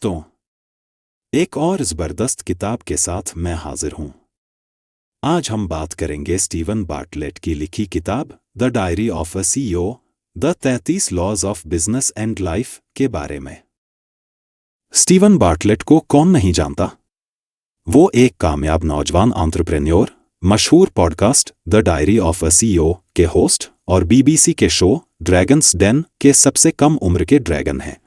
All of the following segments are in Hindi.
दोस्तों, एक और ज़बरदस्त किताब के साथ मैं हाजिर हूं। आज हम बात करेंगे स्टीवन बार्टलेट की लिखी किताब the diary of a CEO, the 33 laws of business and life के बारे में। स्टीवन बार्टलेट को कौन नहीं जानता? वो एक कामयाब नौजवान एंटरप्रेन्योर, मशहूर podcast the diary of a CEO के होस्ट और बीबीसी के शो ड्रैगन्स डेन के सबसे कम उम्र के ड्रैगन हैं।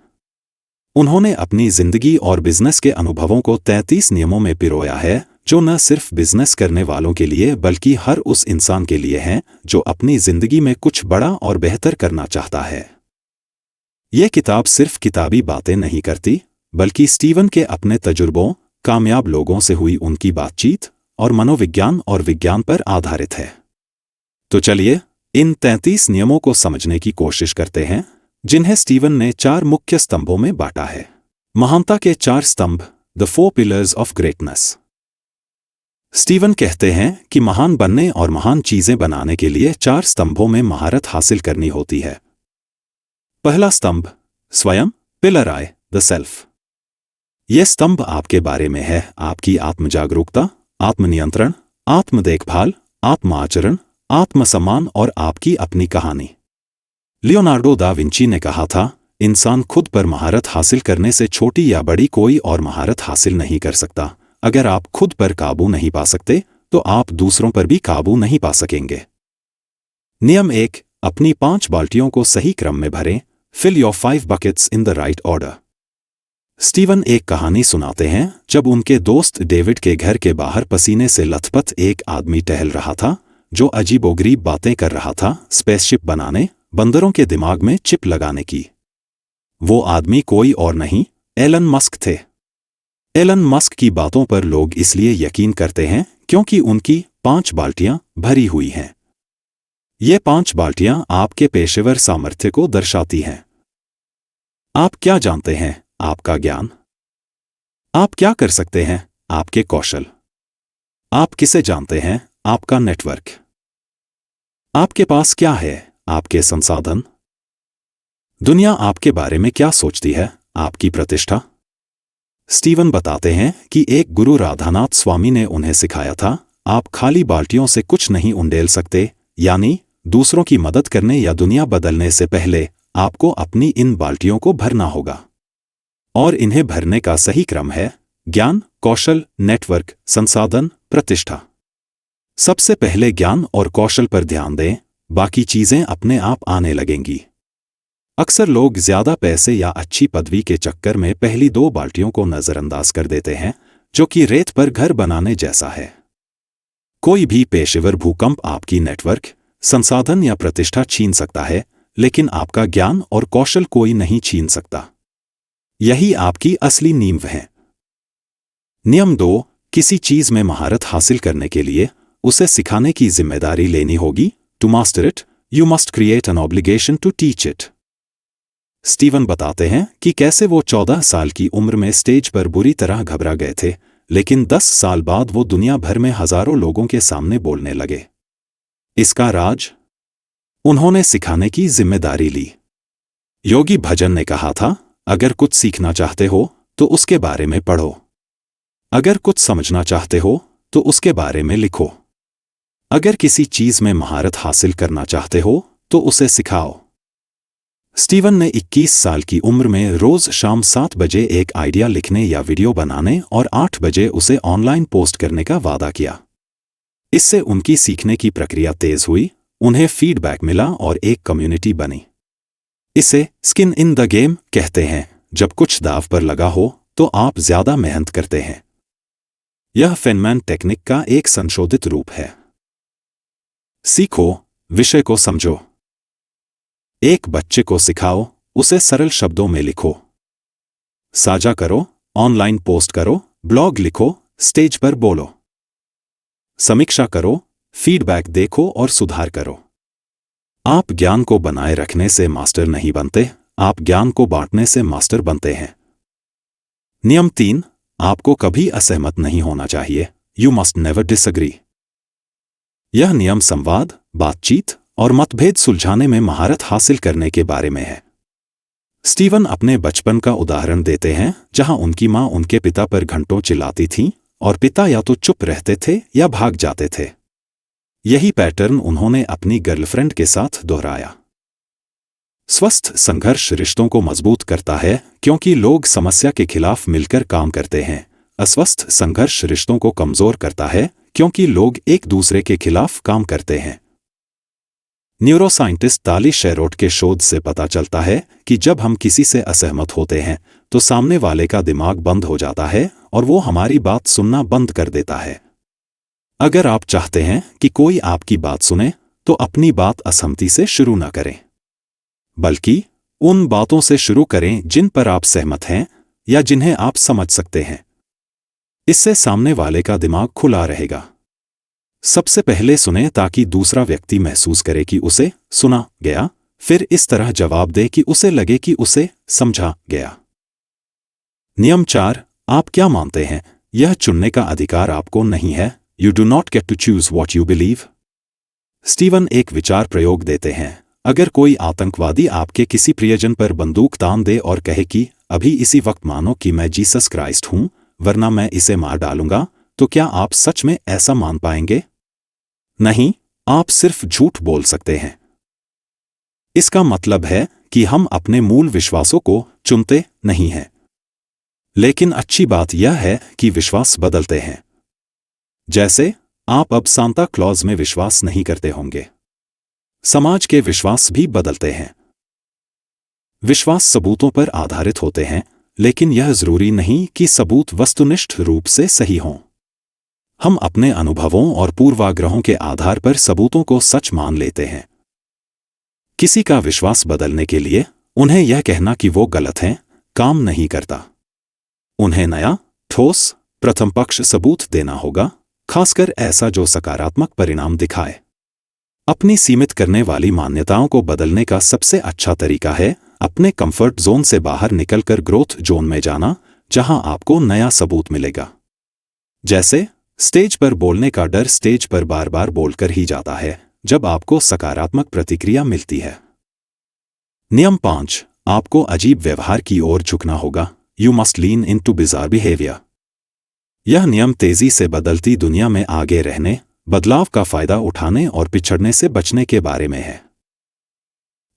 उन्होंने अपनी जिंदगी और बिजनेस के अनुभवों को 33 नियमों में पिरोया है, जो न सिर्फ बिजनेस करने वालों के लिए बल्कि हर उस इंसान के लिए हैं जो अपनी जिंदगी में कुछ बड़ा और बेहतर करना चाहता है। यह किताब सिर्फ किताबी बातें नहीं करती, बल्कि स्टीवन के अपने तजुर्बों, कामयाब लोगों से हुई उनकी बातचीत और मनोविज्ञान और विज्ञान पर आधारित है। तो चलिए इन 33 नियमों को समझने की कोशिश करते हैं, जिन्हें स्टीवन ने 4 मुख्य स्तंभों में बांटा है। महानता के 4 स्तंभ, the 4 pillars of greatness. Steven कहते हैं कि महान बनने और महान चीजें बनाने के लिए 4 स्तंभों में महारत हासिल करनी होती है। पहला स्तंभ, स्वयं, पिलर आई, द सेल्फ। यह स्तंभ आपके बारे में है, आपकी आत्मजागरूकता, आत्मनियंत्रण, आत्म देखभाल, आत्म आचरण, आत्मसम्मान और आपकी अपनी कहानी। लियोनार्डो दा विंची ने कहा था, इंसान खुद पर महारत हासिल करने से छोटी या बड़ी कोई और महारत हासिल नहीं कर सकता। अगर आप खुद पर काबू नहीं पा सकते, तो आप दूसरों पर भी काबू नहीं पा सकेंगे। नियम 1, अपनी 5 बाल्टियों को सही क्रम में भरें। Fill your 5 buckets in the right order. Steven एक कहानी सुनाते हैं जब उनके दोस्त डेविड के घर के बाहर पसीने से लथपथ एक आदमी टहल रहा था, जो अजीबोगरीब बातें कर रहा था, स्पेसशिप बनाने, बंदरों के दिमाग में चिप लगाने की। वो आदमी कोई और नहीं, एलन मस्क थे। एलन मस्क की बातों पर लोग इसलिए यकीन करते हैं क्योंकि उनकी 5 बाल्टियां भरी हुई हैं। ये 5 बाल्टियां आपके पेशेवर सामर्थ्य को दर्शाती हैं। आप क्या जानते हैं? आपका ज्ञान। आप क्या कर सकते हैं? आपके कौशल। आप किसे जानते हैं? आपका नेटवर्क। आपके पास क्या है? आपके संसाधन। दुनिया आपके बारे में क्या सोचती है? आपकी प्रतिष्ठा। स्टीवन बताते हैं कि एक गुरु राधानाथ स्वामी ने उन्हें सिखाया था, आप खाली बाल्टियों से कुछ नहीं उंडेल सकते, यानी दूसरों की मदद करने या दुनिया बदलने से पहले आपको अपनी इन बाल्टियों को भरना होगा। और इन्हें भरने का सही क्रम है ज्ञान, कौशल, नेटवर्क, संसाधन, प्रतिष्ठा। सबसे पहले ज्ञान और कौशल पर ध्यान दें, बाकी चीजें अपने आप आने लगेंगी। अक्सर लोग ज्यादा पैसे या अच्छी पदवी के चक्कर में पहली 2 बाल्टियों को नजरअंदाज कर देते हैं, जो कि रेत पर घर बनाने जैसा है। कोई भी पेशेवर भूकंप आपकी नेटवर्क, संसाधन या प्रतिष्ठा छीन सकता है, लेकिन आपका ज्ञान और कौशल कोई नहीं छीन सकता। यही आपकी असली नींव है। नियम 2, किसी चीज में महारत हासिल करने के लिए उसे सिखाने की जिम्मेदारी लेनी होगी। To master it, you must create an obligation to teach it. Steven बताते हैं कि कैसे वो 14 साल की उम्र में स्टेज पर बुरी तरह घबरा गए थे, लेकिन 10 साल बाद वो दुनिया भर में हजारों लोगों के सामने बोलने लगे। इसका राज? उन्होंने सिखाने की जिम्मेदारी ली। योगी भजन ने कहा था, अगर कुछ सीखना चाहते हो तो उसके बारे में पढ़ो। अगर कुछ समझना चाहते हो तो उसके बारे में लिखो। अगर किसी चीज में महारत हासिल करना चाहते हो तो उसे सिखाओ। स्टीवन ने 21 साल की उम्र में रोज शाम 7 बजे एक आइडिया लिखने या वीडियो बनाने और 8 बजे उसे ऑनलाइन पोस्ट करने का वादा किया। इससे उनकी सीखने की प्रक्रिया तेज हुई, उन्हें फीडबैक मिला और एक कम्युनिटी बनी। इसे स्किन इन द गेम कहते हैं। जब कुछ दांव पर लगा हो तो आप ज्यादा मेहनत करते हैं। यह फेनमैन टेक्निक का एक संशोधित रूप है। सीखो, विषय को समझो। एक बच्चे को सिखाओ, उसे सरल शब्दों में लिखो। साझा करो, ऑनलाइन पोस्ट करो, ब्लॉग लिखो, स्टेज पर बोलो। समीक्षा करो, फीडबैक देखो और सुधार करो। आप ज्ञान को बनाए रखने से मास्टर नहीं बनते, आप ज्ञान को बांटने से मास्टर बनते हैं। नियम 3, आपको कभी असहमत नहीं होना चाहिए। You must never disagree. यह नियम संवाद, बातचीत और मतभेद सुलझाने में महारत हासिल करने के बारे में है। स्टीवन अपने बचपन का उदाहरण देते हैं जहां उनकी मां उनके पिता पर घंटों चिल्लाती थी और पिता या तो चुप रहते थे या भाग जाते थे। यही पैटर्न उन्होंने अपनी गर्लफ्रेंड के साथ दोहराया। स्वस्थ संघर्ष रिश्तों को मजबूत करता है क्योंकि लोग समस्या के खिलाफ मिलकर काम करते हैं। अस्वस्थ संघर्ष रिश्तों को कमजोर करता है क्योंकि लोग एक दूसरे के खिलाफ काम करते हैं। न्यूरोसाइंटिस्ट ताली शेरोट के शोध से पता चलता है कि जब हम किसी से असहमत होते हैं तो सामने वाले का दिमाग बंद हो जाता है और वो हमारी बात सुनना बंद कर देता है। अगर आप चाहते हैं कि कोई आपकी बात सुने तो अपनी बात असहमति से शुरू न करें, बल्कि उन बातों से शुरू करें जिन पर आप सहमत हैं या जिन्हें आप समझ सकते हैं। इससे सामने वाले का दिमाग खुला रहेगा। सबसे पहले सुने ताकि दूसरा व्यक्ति महसूस करे कि उसे सुना गया, फिर इस तरह जवाब दे कि उसे लगे कि उसे समझा गया। नियम 4, आप क्या मानते हैं यह चुनने का अधिकार आपको नहीं है। You do not get to choose what you believe. Steven एक विचार प्रयोग देते हैं। अगर कोई आतंकवादी आपके किसी प्रियजन पर बंदूक तान दे और कहे कि अभी इसी वक्त मानो कि मैं जीसस क्राइस्ट हूं वरना मैं इसे मार डालूंगा, तो क्या आप सच में ऐसा मान पाएंगे? नहीं, आप सिर्फ झूठ बोल सकते हैं। इसका मतलब है कि हम अपने मूल विश्वासों को चुनते नहीं हैं। लेकिन अच्छी बात यह है कि विश्वास बदलते हैं। जैसे आप अब सांता क्लॉज में विश्वास नहीं करते होंगे। समाज के विश्वास भी बदलते हैं। विश्वास सबूतों पर आधारित होते हैं, लेकिन यह जरूरी नहीं कि सबूत वस्तुनिष्ठ रूप से सही हों। हम अपने अनुभवों और पूर्वाग्रहों के आधार पर सबूतों को सच मान लेते हैं। किसी का विश्वास बदलने के लिए उन्हें यह कहना कि वो गलत हैं काम नहीं करता। उन्हें नया, ठोस, प्रथम पक्ष सबूत देना होगा, खासकर ऐसा जो सकारात्मक परिणाम दिखाए। अपनी सीमित करने वाली मान्यताओं को बदलने का सबसे अच्छा तरीका है अपने कंफर्ट जोन से बाहर निकलकर ग्रोथ जोन में जाना, जहां आपको नया सबूत मिलेगा। जैसे स्टेज पर बोलने का डर स्टेज पर बार बार बोलकर ही जाता है जब आपको सकारात्मक प्रतिक्रिया मिलती है। नियम 5, आपको अजीब व्यवहार की ओर झुकना होगा। You must lean into bizarre behaviour. यह नियम तेजी से बदलती दुनिया में आगे रहने, बदलाव का फायदा उठाने और पिछड़ने से बचने के बारे में है।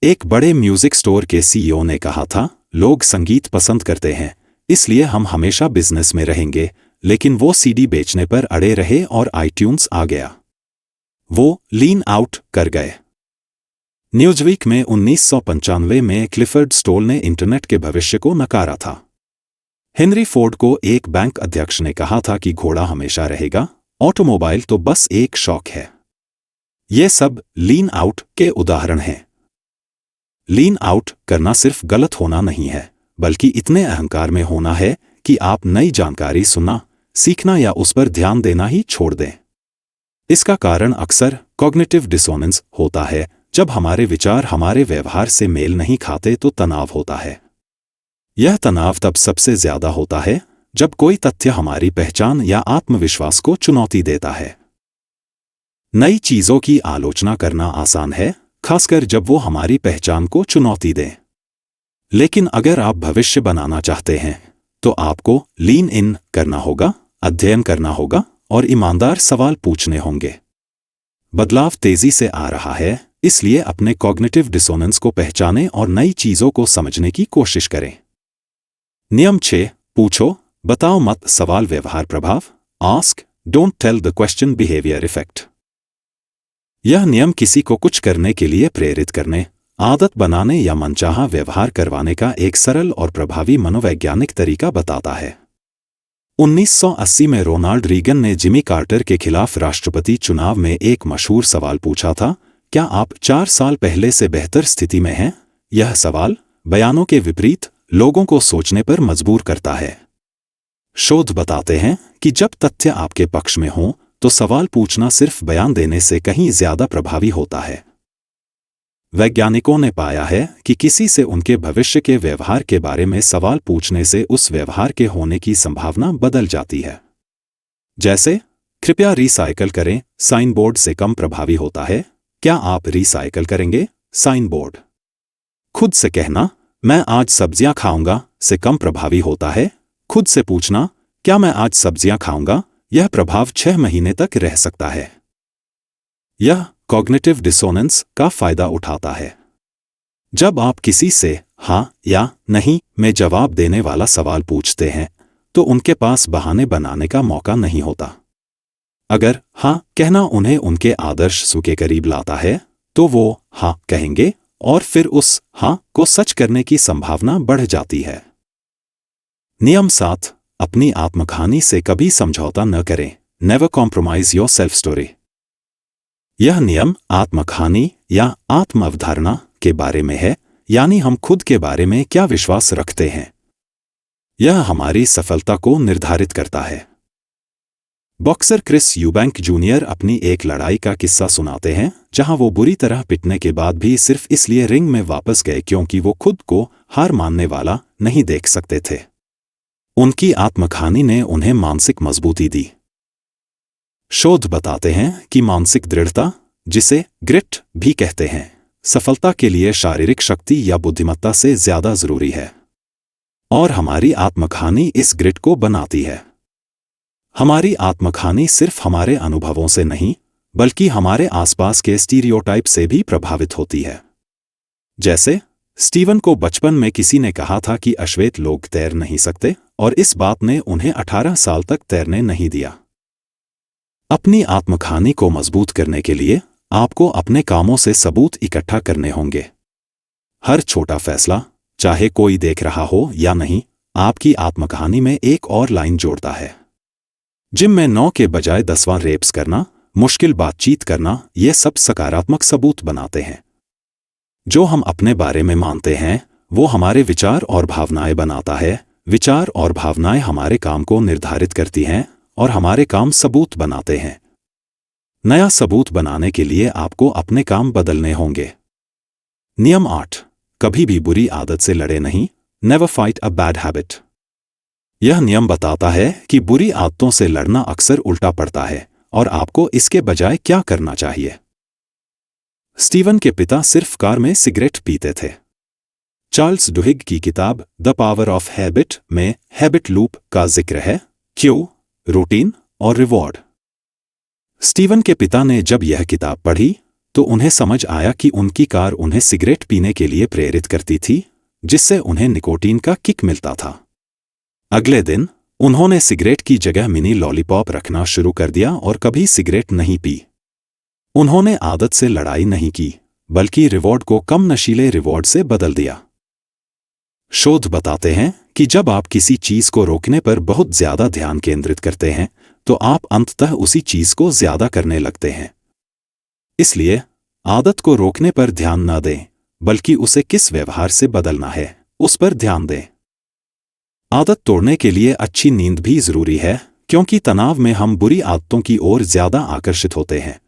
एक बड़े म्यूजिक स्टोर के सीईओ ने कहा था, लोग संगीत पसंद करते हैं इसलिए हम हमेशा बिजनेस में रहेंगे, लेकिन वो सीडी बेचने पर अड़े रहे और आईट्यून्स आ गया। वो लीन आउट कर गए। न्यूज़वीक में 1995 में क्लिफर्ड स्टोल ने इंटरनेट के भविष्य को नकारा था। हेनरी फोर्ड को एक बैंक अध्यक्ष ने कहा था कि घोड़ा हमेशा रहेगा, ऑटोमोबाइल तो बस एक शौक है। ये सब लीन आउट के उदाहरण हैं। लीन आउट करना सिर्फ गलत होना नहीं है, बल्कि इतने अहंकार में होना है कि आप नई जानकारी सुनना, सीखना या उस पर ध्यान देना ही छोड़ दें। इसका कारण अक्सर कॉग्निटिव डिसोनेंस होता है। जब हमारे विचार हमारे व्यवहार से मेल नहीं खाते तो तनाव होता है। यह तनाव तब सबसे ज्यादा होता है जब कोई तथ्य हमारी पहचान या आत्मविश्वास को चुनौती देता है। नई चीजों की आलोचना करना आसान है, खासकर जब वो हमारी पहचान को चुनौती दें। लेकिन अगर आप भविष्य बनाना चाहते हैं तो आपको लीन इन करना होगा, अध्ययन करना होगा और ईमानदार सवाल पूछने होंगे। बदलाव तेजी से आ रहा है, इसलिए अपने कॉग्निटिव डिसोनेंस को पहचानें और नई चीजों को समझने की कोशिश करें। नियम 6, पूछो बताओ मत सवाल व्यवहार प्रभाव। Ask don't tell the question behaviour effect. यह नियम किसी को कुछ करने के लिए प्रेरित करने, आदत बनाने या मनचाहा व्यवहार करवाने का एक सरल और प्रभावी मनोवैज्ञानिक तरीका बताता है। 1980 में रोनाल्ड रीगन ने जिमी कार्टर के खिलाफ राष्ट्रपति चुनाव में एक मशहूर सवाल पूछा था, क्या आप 4 साल पहले से बेहतर स्थिति में हैं? यह सवाल बयानों के विपरीत लोगों को सोचने पर मजबूर करता है। शोध बताते हैं कि जब तथ्य आपके पक्ष में हों तो सवाल पूछना सिर्फ बयान देने से कहीं ज्यादा प्रभावी होता है। वैज्ञानिकों ने पाया है कि किसी से उनके भविष्य के व्यवहार के बारे में सवाल पूछने से उस व्यवहार के होने की संभावना बदल जाती है। जैसे कृपया रिसाइकल करें साइन बोर्ड से कम प्रभावी होता है, क्या आप रिसाइकल करेंगे? Sign board. खुद से कहना मैं आज सब्जियां खाऊंगा से कम प्रभावी होता है। खुद से पूछना, क्या मैं आज सब्जियां खाऊंगा, यह प्रभाव 6 महीने तक रह सकता है। यह कॉग्निटिव डिसोनेंस का फायदा उठाता है। जब आप किसी से हाँ या नहीं में जवाब देने वाला सवाल पूछते हैं तो उनके पास बहाने बनाने का मौका नहीं होता। अगर हाँ कहना उन्हें उनके आदर्श सु के करीब लाता है तो वो हाँ कहेंगे और फिर उस हाँ को सच करने की संभावना बढ़ जाती है। नियम 7, अपनी आत्मकहानी से कभी समझौता न करें। Never compromise your self story. यह नियम आत्मकहानी या आत्म अवधारणा के बारे में है, यानी हम खुद के बारे में क्या विश्वास रखते हैं। यह हमारी सफलता को निर्धारित करता है। बॉक्सर क्रिस यूबैंक जूनियर अपनी एक लड़ाई का किस्सा सुनाते हैं जहां वो बुरी तरह पिटने के बाद भी सिर्फ इसलिए रिंग में वापस गए क्योंकि वो खुद को हार मानने वाला नहीं देख सकते थे। उनकी आत्मकहानी ने उन्हें मानसिक मजबूती दी। शोध बताते हैं कि मानसिक दृढ़ता, जिसे ग्रिट भी कहते हैं, सफलता के लिए शारीरिक शक्ति या बुद्धिमत्ता से ज्यादा जरूरी है। और हमारी आत्मकहानी इस ग्रिट को बनाती है। हमारी आत्मकहानी सिर्फ हमारे अनुभवों से नहीं बल्कि हमारे आसपास के स्टीरियोटाइप से भी प्रभावित होती है। जैसे स्टीवन को बचपन में किसी ने कहा था कि अश्वेत लोग तैर नहीं सकते और इस बात ने उन्हें 18 साल तक तैरने नहीं दिया। अपनी आत्मकहानी को मजबूत करने के लिए आपको अपने कामों से सबूत इकट्ठा करने होंगे। हर छोटा फैसला, चाहे कोई देख रहा हो या नहीं, आपकी आत्मकहानी में एक और लाइन जोड़ता है। जिम में 9 के बजाय 10वां रेप्स करना, मुश्किल बातचीत करना, ये सब सकारात्मक सबूत बनाते हैं। जो हम अपने बारे में मानते हैं वो हमारे विचार और भावनाएं बनाता है। विचार और भावनाएं हमारे काम को निर्धारित करती हैं और हमारे काम सबूत बनाते हैं। नया सबूत बनाने के लिए आपको अपने काम बदलने होंगे। नियम 8, कभी भी बुरी आदत से लड़े नहीं। Never fight a bad habit. यह नियम बताता है कि बुरी आदतों से लड़ना अक्सर उल्टा पड़ता है और आपको इसके बजाय क्या करना चाहिए। स्टीवन के पिता सिर्फ कार में सिगरेट पीते थे। चार्ल्स डुहिग की किताब द पावर ऑफ हैबिट में हैबिट लूप का जिक्र है, क्यों, रूटीन और रिवॉर्ड। स्टीवन के पिता ने जब यह किताब पढ़ी तो उन्हें समझ आया कि उनकी कार उन्हें सिगरेट पीने के लिए प्रेरित करती थी, जिससे उन्हें निकोटीन का किक मिलता था। अगले दिन उन्होंने सिगरेट की जगह मिनी लॉलीपॉप रखना शुरू कर दिया और कभी सिगरेट नहीं पी। उन्होंने आदत से लड़ाई नहीं की बल्कि रिवॉर्ड को कम नशीले रिवॉर्ड से बदल दिया। शोध बताते हैं कि जब आप किसी चीज को रोकने पर बहुत ज्यादा ध्यान केंद्रित करते हैं तो आप अंततः उसी चीज को ज्यादा करने लगते हैं। इसलिए आदत को रोकने पर ध्यान न दें बल्कि उसे किस व्यवहार से बदलना है उस पर ध्यान दें। आदत तोड़ने के लिए अच्छी नींद भी जरूरी है क्योंकि तनाव में हम बुरी आदतों की ओर ज्यादा आकर्षित होते हैं।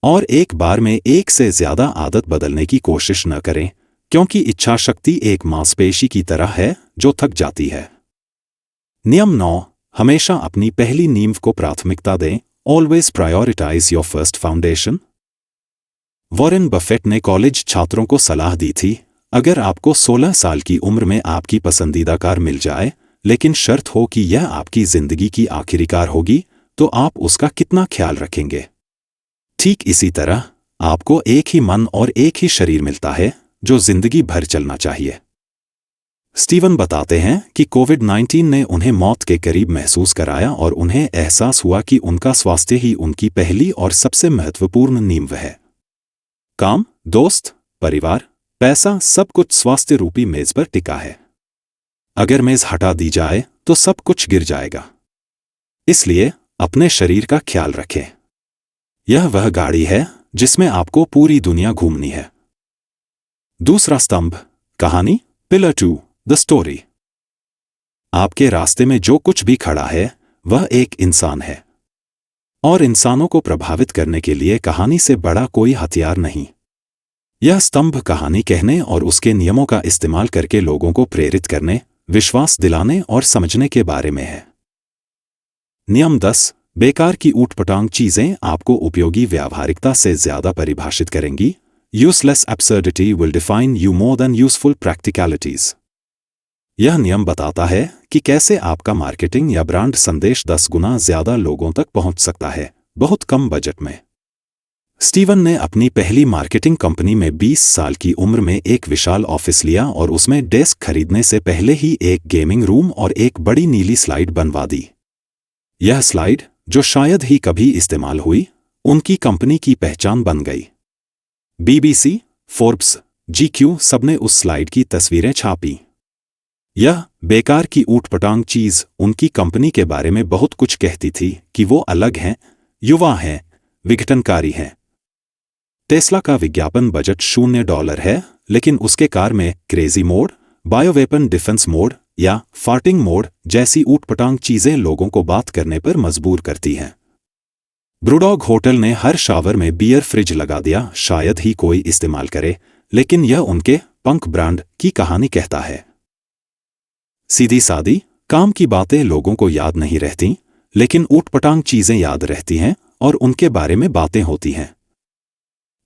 और एक बार में एक से ज्यादा आदत बदलने की कोशिश न करें क्योंकि इच्छा शक्ति एक मांसपेशी की तरह है जो थक जाती है। नियम 9, हमेशा अपनी पहली नींव को प्राथमिकता दें। Always prioritise your first foundation. Warren Buffett ने कॉलेज छात्रों को सलाह दी थी, अगर आपको 16 साल की उम्र में आपकी पसंदीदा कार मिल जाए लेकिन शर्त हो कि यह आपकी जिंदगी की आखिरी कार होगी तो आप उसका कितना ख्याल रखेंगे। ठीक इसी तरह आपको एक ही मन और एक ही शरीर मिलता है जो जिंदगी भर चलना चाहिए। स्टीवन बताते हैं कि कोविड-19 ने उन्हें मौत के करीब महसूस कराया और उन्हें एहसास हुआ कि उनका स्वास्थ्य ही उनकी पहली और सबसे महत्वपूर्ण नींव है। काम, दोस्त, परिवार, पैसा, सब कुछ स्वास्थ्य रूपी मेज पर टिका है। अगर मेज हटा दी जाए तो सब कुछ गिर जाएगा। इसलिए अपने शरीर का ख्याल रखें। यह वह गाड़ी है जिसमें आपको पूरी दुनिया घूमनी है। दूसरा स्तंभ, कहानी, पिलर 2, द स्टोरी। आपके रास्ते में जो कुछ भी खड़ा है वह एक इंसान है और इंसानों को प्रभावित करने के लिए कहानी से बड़ा कोई हथियार नहीं। यह स्तंभ कहानी कहने और उसके नियमों का इस्तेमाल करके लोगों को प्रेरित करने, विश्वास दिलाने और समझने के बारे में है। नियम 10, बेकार की ऊटपटांग चीजें आपको उपयोगी व्यावहारिकता से ज्यादा परिभाषित करेंगी। Useless absurdity will define you more than useful practicalities. यह नियम बताता है कि कैसे आपका मार्केटिंग या ब्रांड संदेश 10 गुना ज्यादा लोगों तक पहुंच सकता है, बहुत कम बजट में। स्टीवन ने अपनी पहली मार्केटिंग कंपनी में 20 साल की उम्र में एक विशाल ऑफिस लिया और उसमें डेस्क खरीदने से पहले ही एक गेमिंग रूम और एक बड़ी नीली स्लाइड बनवा दी। यह स्लाइड, जो शायद ही कभी इस्तेमाल हुई, उनकी कंपनी की पहचान बन गई। BBC, फोर्ब्स, GQ सबने उस स्लाइड की तस्वीरें छापी। यह बेकार की ऊटपटांग चीज उनकी कंपनी के बारे में बहुत कुछ कहती थी कि वो अलग हैं, युवा हैं, विघटनकारी हैं। टेस्ला का विज्ञापन बजट $0 है, लेकिन उसके कार में crazy mode, bioweapon defence mode या फार्टिंग मोड जैसी ऊटपटांग चीजें लोगों को बात करने पर मजबूर करती हैं। ब्रूडॉग होटल ने हर शावर में बियर फ्रिज लगा दिया, शायद ही कोई इस्तेमाल करे, लेकिन यह उनके पंक ब्रांड की कहानी कहता है। सीधी सादी काम की बातें लोगों को याद नहीं रहती, लेकिन ऊटपटांग चीजें याद रहती हैं और उनके बारे में बातें होती हैं।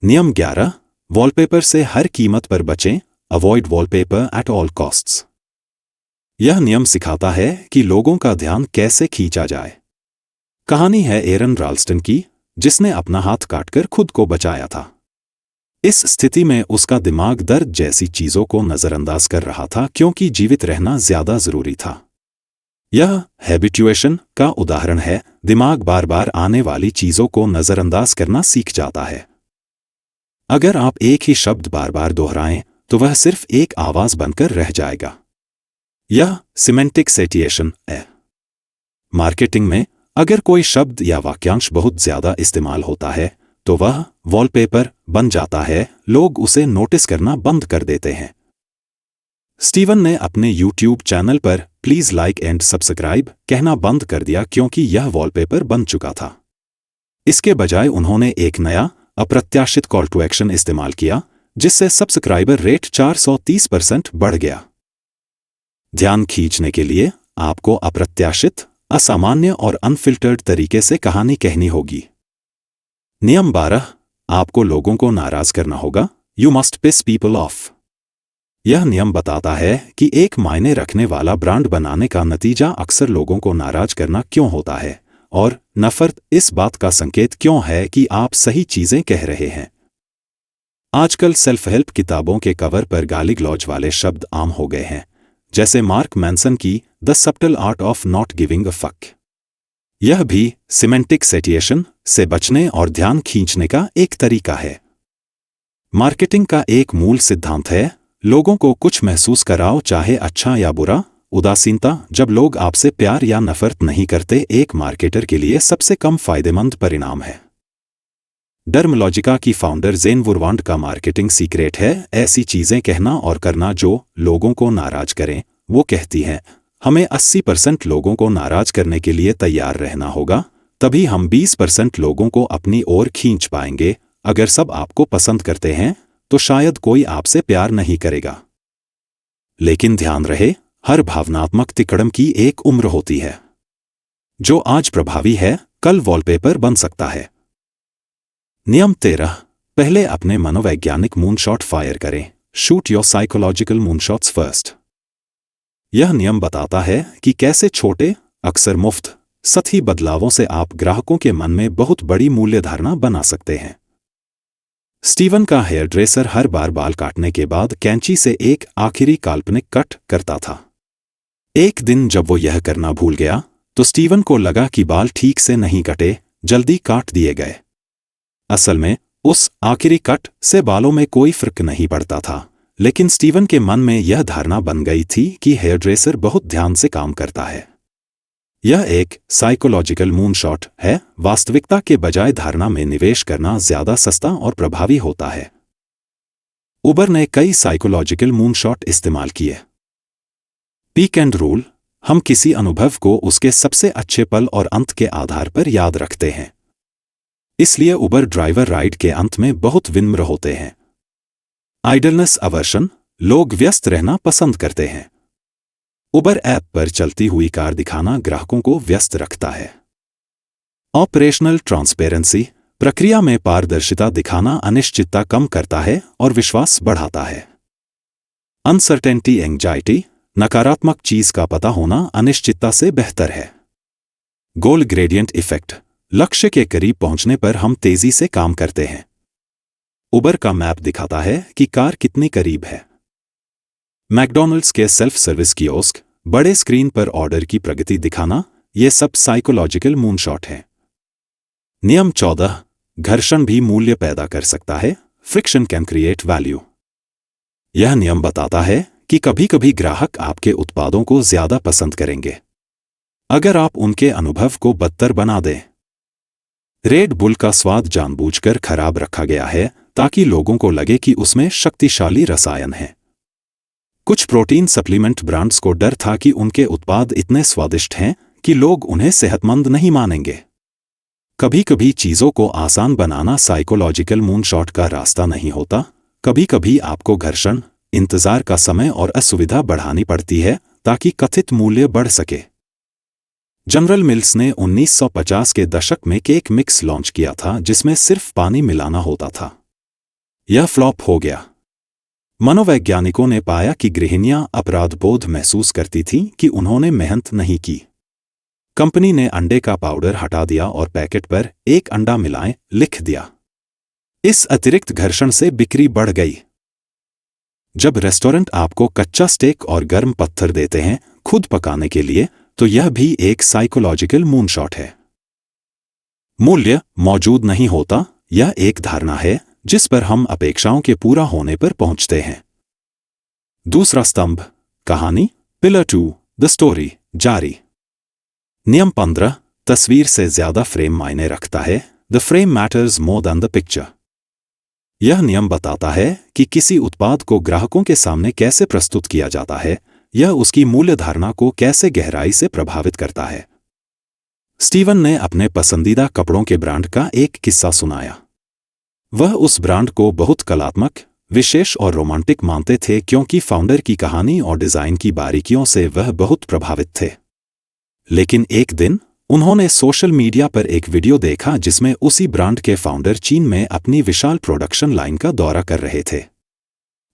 नियम 11, वॉलपेपर से हर कीमत पर बचें, avoid wallpaper at all costs. यह नियम सिखाता है कि लोगों का ध्यान कैसे खींचा जाए। कहानी है एरन राल्स्टन की, जिसने अपना हाथ काटकर खुद को बचाया था। इस स्थिति में उसका दिमाग दर्द जैसी चीजों को नजरअंदाज कर रहा था क्योंकि जीवित रहना ज्यादा जरूरी था। यह हैबिट्यूएशन का उदाहरण है, दिमाग बार बार आने वाली चीजों को नजरअंदाज करना सीख जाता है। अगर आप एक ही शब्द बार बार दोहराएं तो वह सिर्फ एक आवाज बनकर रह जाएगा। यह सिमेंटिक सेटिएशन है। मार्केटिंग में अगर कोई शब्द या वाक्यांश बहुत ज्यादा इस्तेमाल होता है तो वह वॉलपेपर बन जाता है, लोग उसे नोटिस करना बंद कर देते हैं। स्टीवन ने अपने YouTube चैनल पर प्लीज लाइक एंड सब्सक्राइब कहना बंद कर दिया क्योंकि यह वॉलपेपर बन चुका था। इसके बजाय उन्होंने एक नया अप्रत्याशित कॉल टू एक्शन इस्तेमाल किया, जिससे सब्सक्राइबर रेट 430% बढ़ गया। ध्यान खींचने के लिए आपको अप्रत्याशित, असामान्य और अनफिल्टर्ड तरीके से कहानी कहनी होगी। नियम 12, आपको लोगों को नाराज करना होगा, you must piss people off. यह नियम बताता है कि एक मायने रखने वाला ब्रांड बनाने का नतीजा अक्सर लोगों को नाराज करना क्यों होता है, और नफरत इस बात का संकेत क्यों है कि आप सही चीजें कह रहे हैं। आजकल सेल्फ हेल्प किताबों के कवर पर गाली गलौज वाले शब्द आम हो गए हैं, जैसे मार्क मैनसन की the subtle art of not giving a fuck. यह भी सिमेंटिक सेटिएशन से बचने और ध्यान खींचने का एक तरीका है। मार्केटिंग का एक मूल सिद्धांत है, लोगों को कुछ महसूस कराओ, चाहे अच्छा या बुरा। उदासीनता, जब लोग आपसे प्यार या नफरत नहीं करते, एक मार्केटर के लिए सबसे कम फायदेमंद परिणाम है। डर्मलॉजिका की फाउंडर जेन वुरवांड का मार्केटिंग सीक्रेट है ऐसी चीजें कहना और करना जो लोगों को नाराज करें। वो कहती हैं, हमें 80% लोगों को नाराज करने के लिए तैयार रहना होगा, तभी हम 20% लोगों को अपनी ओर खींच पाएंगे। अगर सब आपको पसंद करते हैं तो शायद कोई आपसे प्यार नहीं करेगा। लेकिन ध्यान रहे, हर भावनात्मक तिकड़म की एक उम्र होती है। जो आज प्रभावी है, कल वॉलपेपर बन सकता है। नियम 13, पहले अपने मनोवैज्ञानिक मूनशॉट फायर करें, शूट योर साइकोलॉजिकल मूनशॉट्स फर्स्ट। यह नियम बताता है कि कैसे छोटे, अक्सर मुफ्त, सतही बदलावों से आप ग्राहकों के मन में बहुत बड़ी मूल्य धारणा बना सकते हैं। स्टीवन का हेयर ड्रेसर हर बार बाल काटने के बाद कैंची से एक आखिरी काल्पनिक कट करता था। एक दिन जब वो यह करना भूल गया तो स्टीवन को लगा कि बाल ठीक से नहीं कटे, जल्दी काट दिए गए। असल में उस आखिरी कट से बालों में कोई फर्क नहीं पड़ता था, लेकिन स्टीवन के मन में यह धारणा बन गई थी कि हेयर ड्रेसर बहुत ध्यान से काम करता है। यह एक साइकोलॉजिकल मूनशॉट है। वास्तविकता के बजाय धारणा में निवेश करना ज्यादा सस्ता और प्रभावी होता है। उबर ने कई साइकोलॉजिकल मूनशॉट इस्तेमाल किए। पीक एंड रूल, हम किसी अनुभव को उसके सबसे अच्छे पल और अंत के आधार पर याद रखते हैं। इसलिए उबर ड्राइवर राइड के अंत में बहुत विनम्र होते हैं। आइडलनेस अवर्शन, लोग व्यस्त रहना पसंद करते हैं। उबर ऐप पर चलती हुई कार दिखाना ग्राहकों को व्यस्त रखता है। ऑपरेशनल ट्रांसपेरेंसी, प्रक्रिया में पारदर्शिता दिखाना अनिश्चितता कम करता है और विश्वास बढ़ाता है। अनसर्टेनिटी एंग्जाइटी, नकारात्मक चीज का पता होना अनिश्चितता से बेहतर है। गोल ग्रेडियंट इफेक्ट, लक्ष्य के करीब पहुंचने पर हम तेजी से काम करते हैं। उबर का मैप दिखाता है कि कार कितनी करीब है। मैकडॉनल्ड्स के सेल्फ सर्विस कियोस्क, बड़े स्क्रीन पर ऑर्डर की प्रगति दिखाना, ये सब साइकोलॉजिकल मूनशॉट है। नियम 14, घर्षण भी मूल्य पैदा कर सकता है। Friction can create value. यह नियम बताता है कि कभी-कभी ग्राहक आपके उत्पादों को ज्यादा पसंद करेंगे अगर आप उनके अनुभव को बदतर बना दें। रेड बुल का स्वाद जानबूझकर खराब रखा गया है ताकि लोगों को लगे कि उसमें शक्तिशाली रसायन है। कुछ प्रोटीन सप्लीमेंट ब्रांड्स को डर था कि उनके उत्पाद इतने स्वादिष्ट हैं कि लोग उन्हें सेहतमंद नहीं मानेंगे। कभी-कभी चीजों को आसान बनाना साइकोलॉजिकल मूनशॉट का रास्ता नहीं होता। कभी-कभी आपको घर्षण, इंतजार का समय और असुविधा बढ़ानी पड़ती है ताकि कथित मूल्य बढ़ सके। जनरल मिल्स ने 1950 के दशक में केक मिक्स लॉन्च किया था जिसमें सिर्फ पानी मिलाना होता था। यह फ्लॉप हो गया। मनोवैज्ञानिकों ने पाया कि गृहिणियां अपराधबोध महसूस करती थीं कि उन्होंने मेहनत नहीं की। कंपनी ने अंडे का पाउडर हटा दिया और पैकेट पर एक अंडा मिलाएं लिख दिया। इस अतिरिक्त घर्षण से बिक्री बढ़ गई। जब रेस्टोरेंट आपको कच्चा स्टेक और गर्म पत्थर देते हैं खुद पकाने के लिए, तो यह भी एक साइकोलॉजिकल मूनशॉट है। मूल्य मौजूद नहीं होता, यह एक धारणा है जिस पर हम अपेक्षाओं के पूरा होने पर पहुंचते हैं। दूसरा स्तंभ, कहानी, पिलर 2, द स्टोरी, जारी। नियम 15, तस्वीर से ज्यादा फ्रेम मायने रखता है। The frame matters more than the picture. यह नियम बताता है कि किसी उत्पाद को ग्राहकों के सामने कैसे प्रस्तुत किया जाता है, यह उसकी मूल्य धारणा को कैसे गहराई से प्रभावित करता है। स्टीवन ने अपने पसंदीदा कपड़ों के ब्रांड का एक किस्सा सुनाया। वह उस ब्रांड को बहुत कलात्मक, विशेष और रोमांटिक मानते थे क्योंकि फाउंडर की कहानी और डिजाइन की बारीकियों से वह बहुत प्रभावित थे। लेकिन एक दिन उन्होंने सोशल मीडिया पर एक वीडियो देखा जिसमें उसी ब्रांड के फाउंडर चीन में अपनी विशाल प्रोडक्शन लाइन का दौरा कर रहे थे।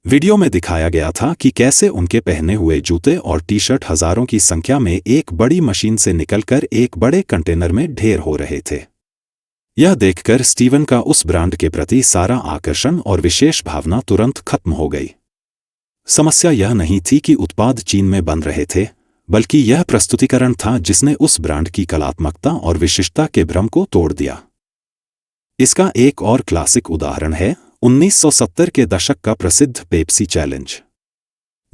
वीडियो में दिखाया गया था कि कैसे उनके पहने हुए जूते और टी-शर्ट हजारों की संख्या में एक बड़ी मशीन से निकलकर एक बड़े कंटेनर में ढेर हो रहे थे। यह देखकर स्टीवन का उस ब्रांड के प्रति सारा आकर्षण और विशेष भावना तुरंत खत्म हो गई। समस्या यह नहीं थी कि उत्पाद चीन में बन रहे थे, बल्कि यह प्रस्तुतिकरण था जिसने उस ब्रांड की कलात्मकता और विशिष्टता के भ्रम को तोड़ दिया। इसका एक और क्लासिक उदाहरण है 1970 के दशक का प्रसिद्ध पेप्सी चैलेंज।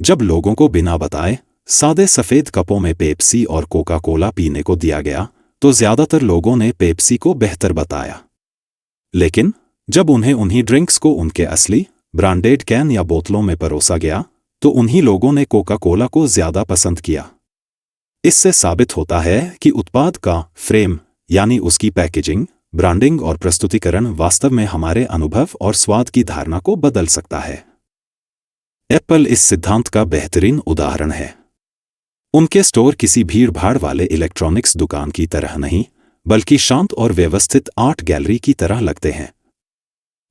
जब लोगों को बिना बताए सादे सफेद कपों में पेप्सी और कोका कोला पीने को दिया गया, तो ज्यादातर लोगों ने पेप्सी को बेहतर बताया। लेकिन जब उन्हीं ड्रिंक्स को उनके असली ब्रांडेड कैन या बोतलों में परोसा गया, तो उन्हीं लोगों ने कोका कोला को ज्यादा पसंद किया। इससे साबित होता है कि उत्पाद का फ्रेम, यानी उसकी पैकेजिंग, ब्रांडिंग और प्रस्तुतिकरण वास्तव में हमारे अनुभव और स्वाद की धारणा को बदल सकता है। एप्पल इस सिद्धांत का बेहतरीन उदाहरण है। उनके स्टोर किसी भीड़-भाड़ वाले इलेक्ट्रॉनिक्स दुकान की तरह नहीं, बल्कि शांत और व्यवस्थित आर्ट गैलरी की तरह लगते हैं।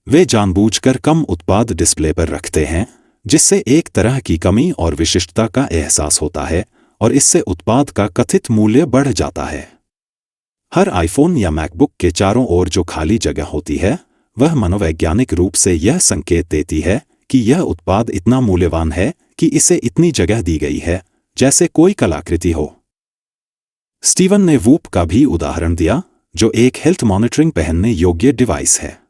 वे जानबूझकर कम उत्पाद डिस्प्ले पर रखते हैं, जिससे एक तरह की कमी और विशिष्टता का एहसास होता है, और इससे उत्पाद का कथित मूल्य बढ़ जाता है। हर आईफोन या मैकबुक के चारों ओर जो खाली जगह होती है, वह मनोवैज्ञानिक रूप से यह संकेत देती है कि यह उत्पाद इतना मूल्यवान है कि इसे इतनी जगह दी गई है, जैसे कोई कलाकृति हो। स्टीवन ने वूप का भी उदाहरण दिया, जो एक हेल्थ मॉनिटरिंग पहनने योग्य डिवाइस है।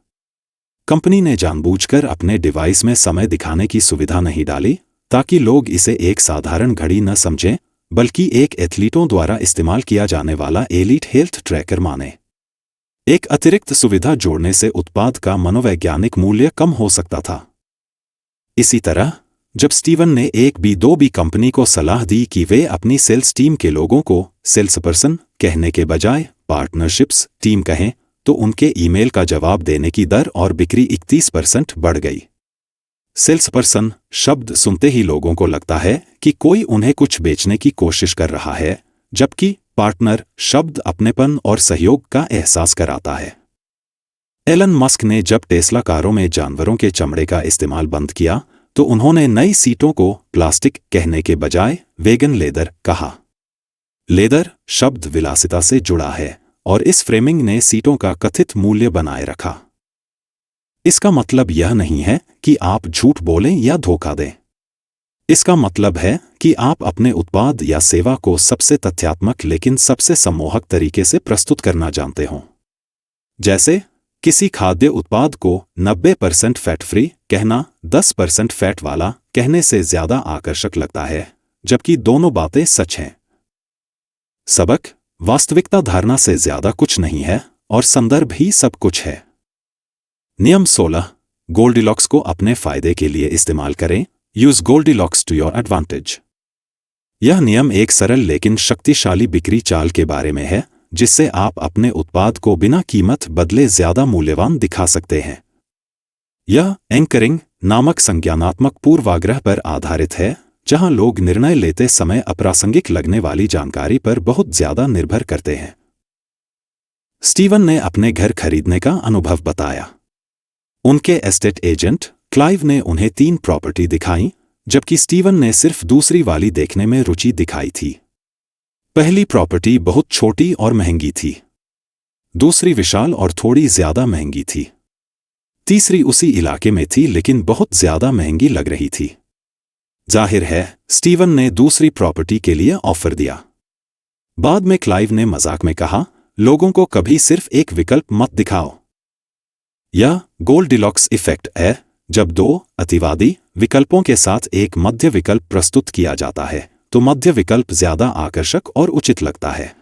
कंपनी ने जानबूझकर अपने डिवाइस में समय दिखाने की सुविधा नहीं डाली ताकि लोग इसे एक साधारण घड़ी न समझें, बल्कि एक एथलीटों द्वारा इस्तेमाल किया जाने वाला एलीट हेल्थ ट्रैकर माने। एक अतिरिक्त सुविधा जोड़ने से उत्पाद का मनोवैज्ञानिक मूल्य कम हो सकता था। इसी तरह जब स्टीवन ने एक B2B कंपनी को सलाह दी कि वे अपनी सेल्स टीम के लोगों को सेल्सपर्सन कहने के बजाय पार्टनरशिप्स टीम कहें, तो उनके ईमेल का जवाब देने की दर और बिक्री 31% बढ़ गई। सेल्सपर्सन शब्द सुनते ही लोगों को लगता है कि कोई उन्हें कुछ बेचने की कोशिश कर रहा है, जबकि पार्टनर शब्द अपनेपन और सहयोग का एहसास कराता है। एलन मस्क ने जब टेस्ला कारों में जानवरों के चमड़े का इस्तेमाल बंद किया तो उन्होंने नई सीटों को प्लास्टिक कहने के बजाय वेगन लेदर कहा। लेदर शब्द विलासिता से जुड़ा है और इस फ्रेमिंग ने सीटों का कथित मूल्य बनाए रखा। इसका मतलब यह नहीं है कि आप झूठ बोलें या धोखा दें। इसका मतलब है कि आप अपने उत्पाद या सेवा को सबसे तथ्यात्मक लेकिन सबसे सम्मोहक तरीके से प्रस्तुत करना जानते हों। जैसे किसी खाद्य उत्पाद को 90% फैट फ्री कहना 10% फैट वाला कहने से ज्यादा आकर्षक लगता है, जबकि दोनों बातें सच हैं। सबक: वास्तविकता धारणा से ज्यादा कुछ नहीं है और संदर्भ ही सब कुछ है। नियम 16: गोल्डीलॉक्स को अपने फायदे के लिए इस्तेमाल करें। Use Goldilocks to your advantage. यह नियम एक सरल लेकिन शक्तिशाली बिक्री चाल के बारे में है, जिससे आप अपने उत्पाद को बिना कीमत बदले ज्यादा मूल्यवान दिखा सकते हैं। यह एंकरिंग नामक संज्ञानात्मक पूर्वाग्रह पर आधारित है, जहां लोग निर्णय लेते समय अप्रासंगिक लगने वाली जानकारी पर बहुत ज्यादा निर्भर करते हैं। स्टीवन ने अपने घर खरीदने का अनुभव बताया। उनके एस्टेट एजेंट क्लाइव ने उन्हें 3 प्रॉपर्टी दिखाई, जबकि स्टीवन ने सिर्फ दूसरी वाली देखने में रुचि दिखाई थी। पहली प्रॉपर्टी बहुत छोटी और महंगी थी। दूसरी विशाल और थोड़ी ज्यादा महंगी थी। तीसरी उसी इलाके में थी लेकिन बहुत ज्यादा महंगी लग रही थी। जाहिर है, स्टीवन ने दूसरी प्रॉपर्टी के लिए ऑफर दिया। बाद में क्लाइव ने मजाक में कहा, लोगों को कभी सिर्फ एक विकल्प मत दिखाओ। यह गोल्डीलॉक्स इफेक्ट है, जब 2 अतिवादी विकल्पों के साथ एक मध्य विकल्प प्रस्तुत किया जाता है तो मध्य विकल्प ज्यादा आकर्षक और उचित लगता है।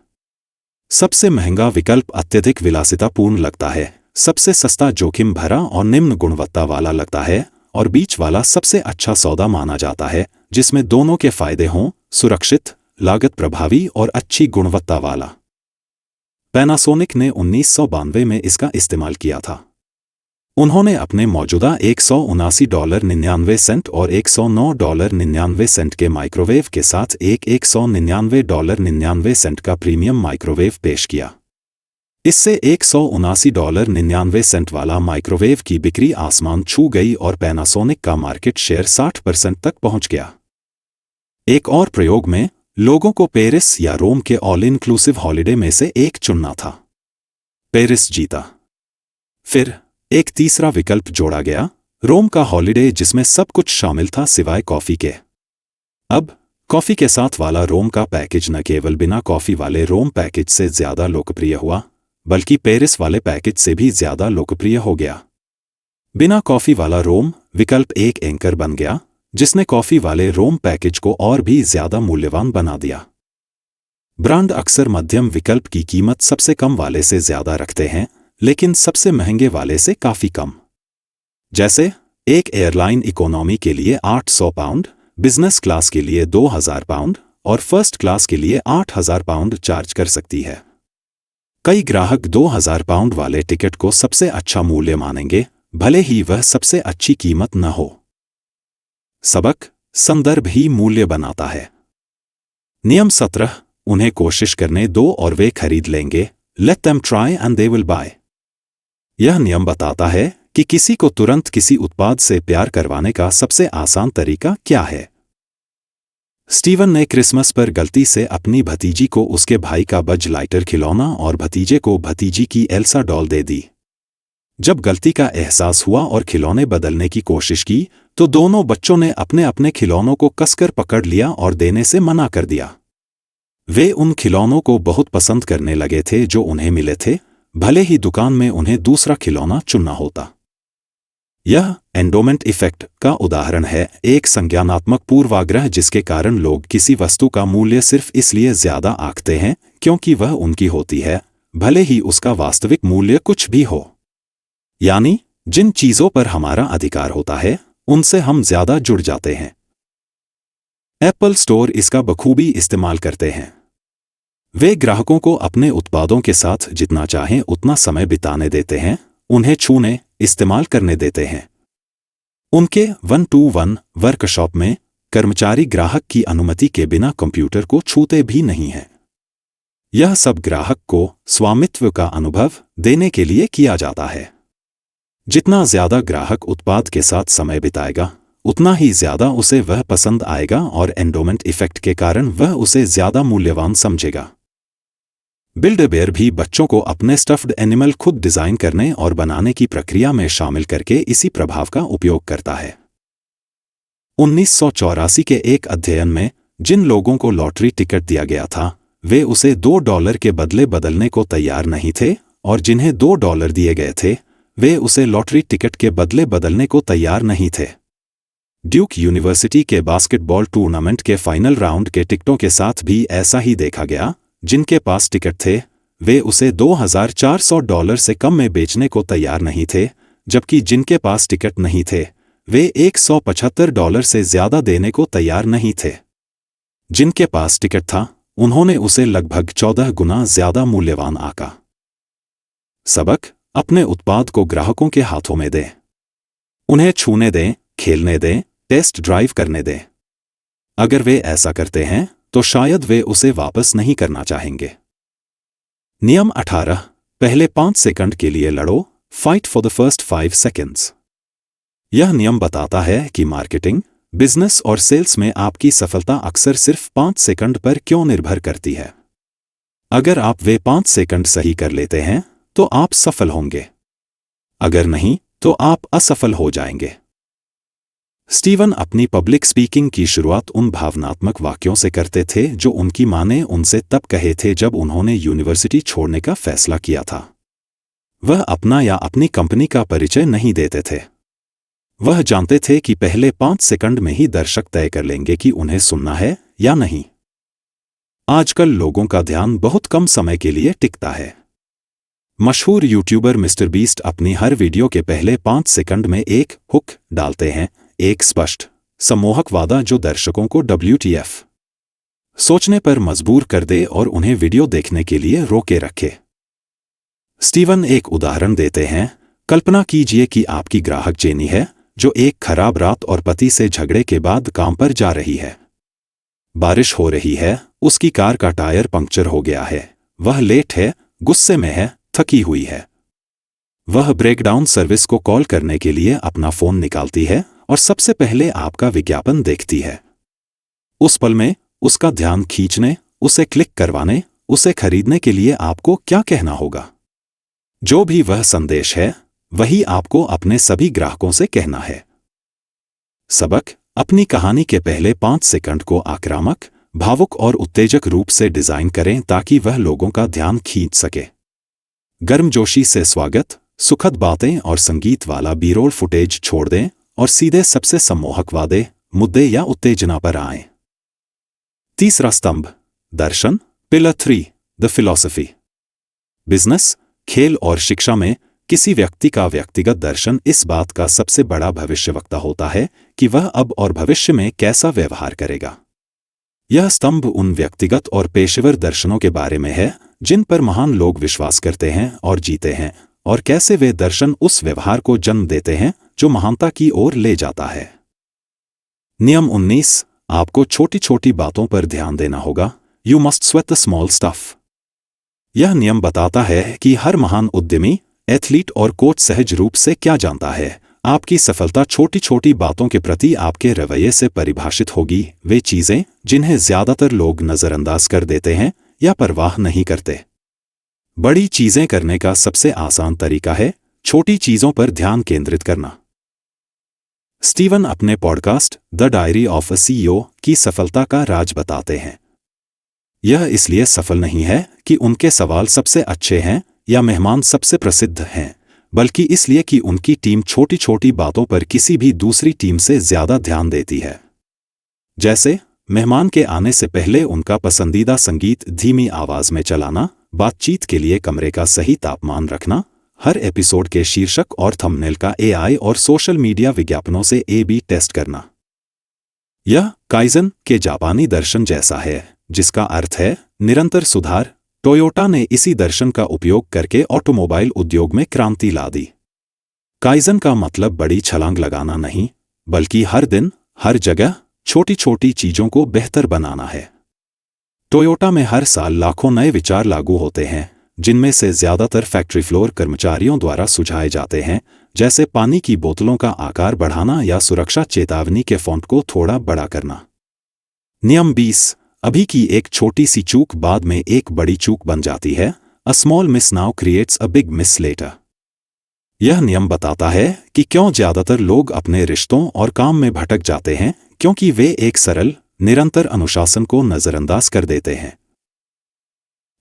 सबसे महंगा विकल्प अत्यधिक विलासितापूर्ण लगता है, सबसे सस्ता जोखिम भरा और निम्न गुणवत्ता वाला लगता है, और बीच वाला सबसे अच्छा सौदा माना जाता है, जिसमें दोनों के फायदे हों: सुरक्षित, लागत प्रभावी और अच्छी गुणवत्ता वाला। पैनासोनिक ने 1992 में इसका इस्तेमाल किया था। उन्होंने अपने मौजूदा $179.99 और $109.99 के माइक्रोवेव के साथ एक $199.99 का प्रीमियम माइक्रोवेव पेश किया। इससे $179.99 वाला माइक्रोवेव की बिक्री आसमान छू गई और पैनासोनिक का मार्केट शेयर 60% तक पहुंच गया। एक और प्रयोग में लोगों को पेरिस या रोम के ऑल इंक्लूसिव हॉलिडे में से एक चुनना था। पेरिस जीता। फिर एक तीसरा विकल्प जोड़ा गया, रोम का हॉलिडे, जिसमें सब कुछ शामिल था सिवाय कॉफी के। अब कॉफी के साथ वाला रोम का पैकेज न केवल बिना कॉफी वाले रोम पैकेज से ज्यादा लोकप्रिय हुआ, बल्कि पेरिस वाले पैकेज से भी ज्यादा लोकप्रिय हो गया। बिना कॉफी वाला रोम विकल्प एक एंकर बन गया, जिसने कॉफी वाले रोम पैकेज को और भी ज्यादा मूल्यवान बना दिया। ब्रांड अक्सर मध्यम विकल्प की कीमत सबसे कम वाले से ज्यादा रखते हैं, लेकिन सबसे महंगे वाले से काफी कम। जैसे एक एयरलाइन इकोनॉमी के लिए £800, बिजनेस क्लास के लिए £2000 और फर्स्ट क्लास के लिए £8000 चार्ज कर सकती है। कई ग्राहक £2000 वाले टिकट को सबसे अच्छा मूल्य मानेंगे, भले ही वह सबसे अच्छी कीमत न हो। सबक: संदर्भ ही मूल्य बनाता है। नियम 17: उन्हें कोशिश करने दो और वे खरीद लेंगे। Let them try and they will buy। यह नियम बताता है कि किसी को तुरंत किसी उत्पाद से प्यार करवाने का सबसे आसान तरीका क्या है। स्टीवन ने क्रिसमस पर गलती से अपनी भतीजी को उसके भाई का बज लाइटर खिलौना और भतीजे को भतीजी की एल्सा डॉल दे दी। जब गलती का एहसास हुआ और खिलौने बदलने की कोशिश की तो दोनों बच्चों ने अपने अपने खिलौनों को कसकर पकड़ लिया और देने से मना कर दिया। वे उन खिलौनों को बहुत पसंद करने लगे थे जो उन्हें मिले थे, भले ही दुकान में उन्हें दूसरा खिलौना चुनना होता। यह एंडोमेंट इफेक्ट का उदाहरण है, एक संज्ञानात्मक पूर्वाग्रह जिसके कारण लोग किसी वस्तु का मूल्य सिर्फ इसलिए ज्यादा आंकते हैं क्योंकि वह उनकी होती है, भले ही उसका वास्तविक मूल्य कुछ भी हो। यानी जिन चीजों पर हमारा अधिकार होता है उनसे हम ज्यादा जुड़ जाते हैं। एप्पल स्टोर इसका बखूबी इस्तेमाल करते हैं। वे ग्राहकों को अपने उत्पादों के साथ जितना चाहें उतना समय बिताने देते हैं, उन्हें छूने, इस्तेमाल करने देते हैं। उनके 1-to-1 वर्कशॉप में कर्मचारी ग्राहक की अनुमति के बिना कंप्यूटर को छूते भी नहीं हैं। यह सब ग्राहक को स्वामित्व का अनुभव देने के लिए किया जाता है। जितना ज्यादा ग्राहक उत्पाद के साथ समय बिताएगा, उतना ही ज्यादा उसे वह पसंद आएगा और एंडोमेंट इफेक्ट के कारण वह उसे ज्यादा मूल्यवान समझेगा। बिल्ड ए बेयर भी बच्चों को अपने स्टफ्ड एनिमल खुद डिजाइन करने और बनाने की प्रक्रिया में शामिल करके इसी प्रभाव का उपयोग करता है। 1984 के एक अध्ययन में जिन लोगों को लॉटरी टिकट दिया गया था, वे उसे $2 के बदले बदलने को तैयार नहीं थे, और जिन्हें $2 दिए गए थे, वे उसे लॉटरी टिकट के बदले बदलने को तैयार नहीं थे। ड्यूक यूनिवर्सिटी के बास्केटबॉल टूर्नामेंट के फाइनल राउंड के टिकटों के साथ भी ऐसा ही देखा गया। जिनके पास टिकट थे, वे उसे $2,400 से कम में बेचने को तैयार नहीं थे, जबकि जिनके पास टिकट नहीं थे, वे $175 से ज्यादा देने को तैयार नहीं थे। जिनके पास टिकट था, उन्होंने उसे लगभग 14 गुना ज्यादा मूल्यवान आंका। सबक: अपने उत्पाद को ग्राहकों के हाथों में दें। उन्हें छूने दें, खेलने दें, टेस्ट ड्राइव करने दें। अगर वे ऐसा करते हैं तो शायद वे उसे वापस नहीं करना चाहेंगे। नियम 18: पहले 5 सेकंड के लिए लड़ो। Fight for the first 5 seconds. यह नियम बताता है कि मार्केटिंग, बिजनेस और सेल्स में आपकी सफलता अक्सर सिर्फ 5 सेकंड पर क्यों निर्भर करती है। अगर आप वे 5 सेकंड सही कर लेते हैं तो आप सफल होंगे, अगर नहीं तो आप असफल हो जाएंगे। स्टीवन अपनी पब्लिक स्पीकिंग की शुरुआत उन भावनात्मक वाक्यों से करते थे जो उनकी मां ने उनसे तब कहे थे जब उन्होंने यूनिवर्सिटी छोड़ने का फैसला किया था। वह अपना या अपनी कंपनी का परिचय नहीं देते थे। वह जानते थे कि पहले 5 सेकंड में ही दर्शक तय कर लेंगे कि उन्हें सुनना है या नहीं। आजकल लोगों का ध्यान बहुत कम समय के लिए टिकता है। मशहूर यूट्यूबर मिस्टर बीस्ट अपनी हर वीडियो के पहले 5 सेकंड में एक हुक डालते हैं, एक स्पष्ट, सम्मोहक वादा जो दर्शकों को WTF सोचने पर मजबूर कर दे और उन्हें वीडियो देखने के लिए रोके रखे। स्टीवन एक उदाहरण देते हैं। कल्पना कीजिए कि आपकी ग्राहक जेनी है, जो एक खराब रात और पति से झगड़े के बाद काम पर जा रही है। बारिश हो रही है, उसकी कार का टायर पंक्चर हो गया है, वह लेट है, गुस्से में है, थकी हुई है। वह ब्रेकडाउन सर्विस को कॉल करने के लिए अपना फोन निकालती है और सबसे पहले आपका विज्ञापन देखती है। उस पल में उसका ध्यान खींचने, उसे क्लिक करवाने, उसे खरीदने के लिए आपको क्या कहना होगा? जो भी वह संदेश है, वही आपको अपने सभी ग्राहकों से कहना है। सबक: अपनी कहानी के पहले 5 सेकंड को आक्रामक, भावुक और उत्तेजक रूप से डिजाइन करें ताकि वह लोगों का ध्यान खींच सके। गर्मजोशी से स्वागत, सुखद बातें और संगीत वाला बी-रोल फुटेज छोड़ दें और सीधे सबसे सम्मोहक वादे, मुद्दे या उत्तेजना पर आएं। तीसरा स्तंभ: दर्शन। Pillar 3: the philosophy. बिजनेस, खेल और शिक्षा में किसी व्यक्ति का व्यक्तिगत दर्शन इस बात का सबसे बड़ा भविष्यवक्ता होता है कि वह अब और भविष्य में कैसा व्यवहार करेगा। यह स्तंभ उन व्यक्तिगत और पेशेवर दर्शनों के बारे में है जिन पर महान लोग विश्वास करते हैं और जीते हैं, और कैसे वे दर्शन उस व्यवहार को जन्म देते हैं जो महानता की ओर ले जाता है। नियम 19: आपको छोटी छोटी बातों पर ध्यान देना होगा। You must sweat the small stuff. यह नियम बताता है कि हर महान उद्यमी, एथलीट और कोच सहज रूप से क्या जानता है। आपकी सफलता छोटी छोटी बातों के प्रति आपके रवैये से परिभाषित होगी। वे चीजें जिन्हें ज्यादातर लोग नजरअंदाज कर देते हैं या परवाह नहीं करते। बड़ी चीजें करने का सबसे आसान तरीका है छोटी चीजों पर ध्यान केंद्रित करना। स्टीवन अपने podcast the diary of a CEO की सफलता का राज बताते हैं। यह इसलिए सफल नहीं है कि उनके सवाल सबसे अच्छे हैं या मेहमान सबसे प्रसिद्ध हैं, बल्कि इसलिए कि उनकी टीम छोटी छोटी बातों पर किसी भी दूसरी टीम से ज्यादा ध्यान देती है। जैसे मेहमान के आने से पहले उनका पसंदीदा संगीत धीमी आवाज में चलाना, बातचीत के लिए कमरे का सही तापमान रखना, हर एपिसोड के शीर्षक और थंबनेल का AI और सोशल मीडिया विज्ञापनों से AB टेस्ट करना। यह काइजन के जापानी दर्शन जैसा है, जिसका अर्थ है निरंतर सुधार। टोयोटा ने इसी दर्शन का उपयोग करके ऑटोमोबाइल उद्योग में क्रांति ला दी। काइजन का मतलब बड़ी छलांग लगाना नहीं, बल्कि हर दिन, हर जगह छोटी छोटी चीजों को बेहतर बनाना है। टोयोटा में हर साल लाखों नए विचार लागू होते हैं, जिनमें से ज्यादातर फैक्ट्री फ्लोर कर्मचारियों द्वारा सुझाए जाते हैं, जैसे पानी की बोतलों का आकार बढ़ाना या सुरक्षा चेतावनी के फॉन्ट को थोड़ा बड़ा करना। नियम 20। अभी की एक छोटी सी चूक बाद में एक बड़ी चूक बन जाती है। A small miss now creates a big miss later. यह नियम बताता है कि क्यों ज्यादातर लोग अपने रिश्तों और काम में भटक जाते हैं, क्योंकि वे एक सरल, निरंतर अनुशासन को नजरअंदाज कर देते हैं।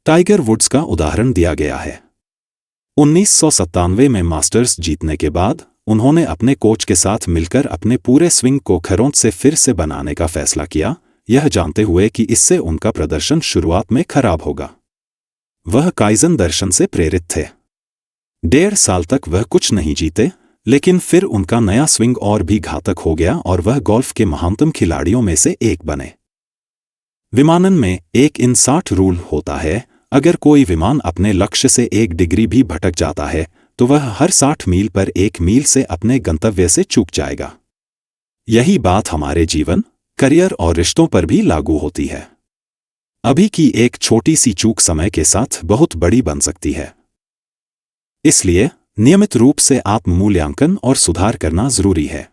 टाइगर वुड्स का उदाहरण दिया गया है। 1997 में मास्टर्स जीतने के बाद उन्होंने अपने कोच के साथ मिलकर अपने पूरे स्विंग को खरोंच से फिर से बनाने का फैसला किया, यह जानते हुए कि इससे उनका प्रदर्शन शुरुआत में खराब होगा। वह काइजन दर्शन से प्रेरित थे। 1.5 साल तक वह कुछ नहीं जीते, लेकिन फिर उनका नया स्विंग और भी घातक हो गया और वह गोल्फ के महानतम खिलाड़ियों में से एक बने। विमानन में 1-in-60 रूल होता है। अगर कोई विमान अपने लक्ष्य से 1 डिग्री भी भटक जाता है तो वह हर 60 मील पर 1 मील से अपने गंतव्य से चूक जाएगा। यही बात हमारे जीवन, करियर और रिश्तों पर भी लागू होती है। अभी की एक छोटी सी चूक समय के साथ बहुत बड़ी बन सकती है। इसलिए नियमित रूप से आत्म मूल्यांकन और सुधार करना जरूरी है।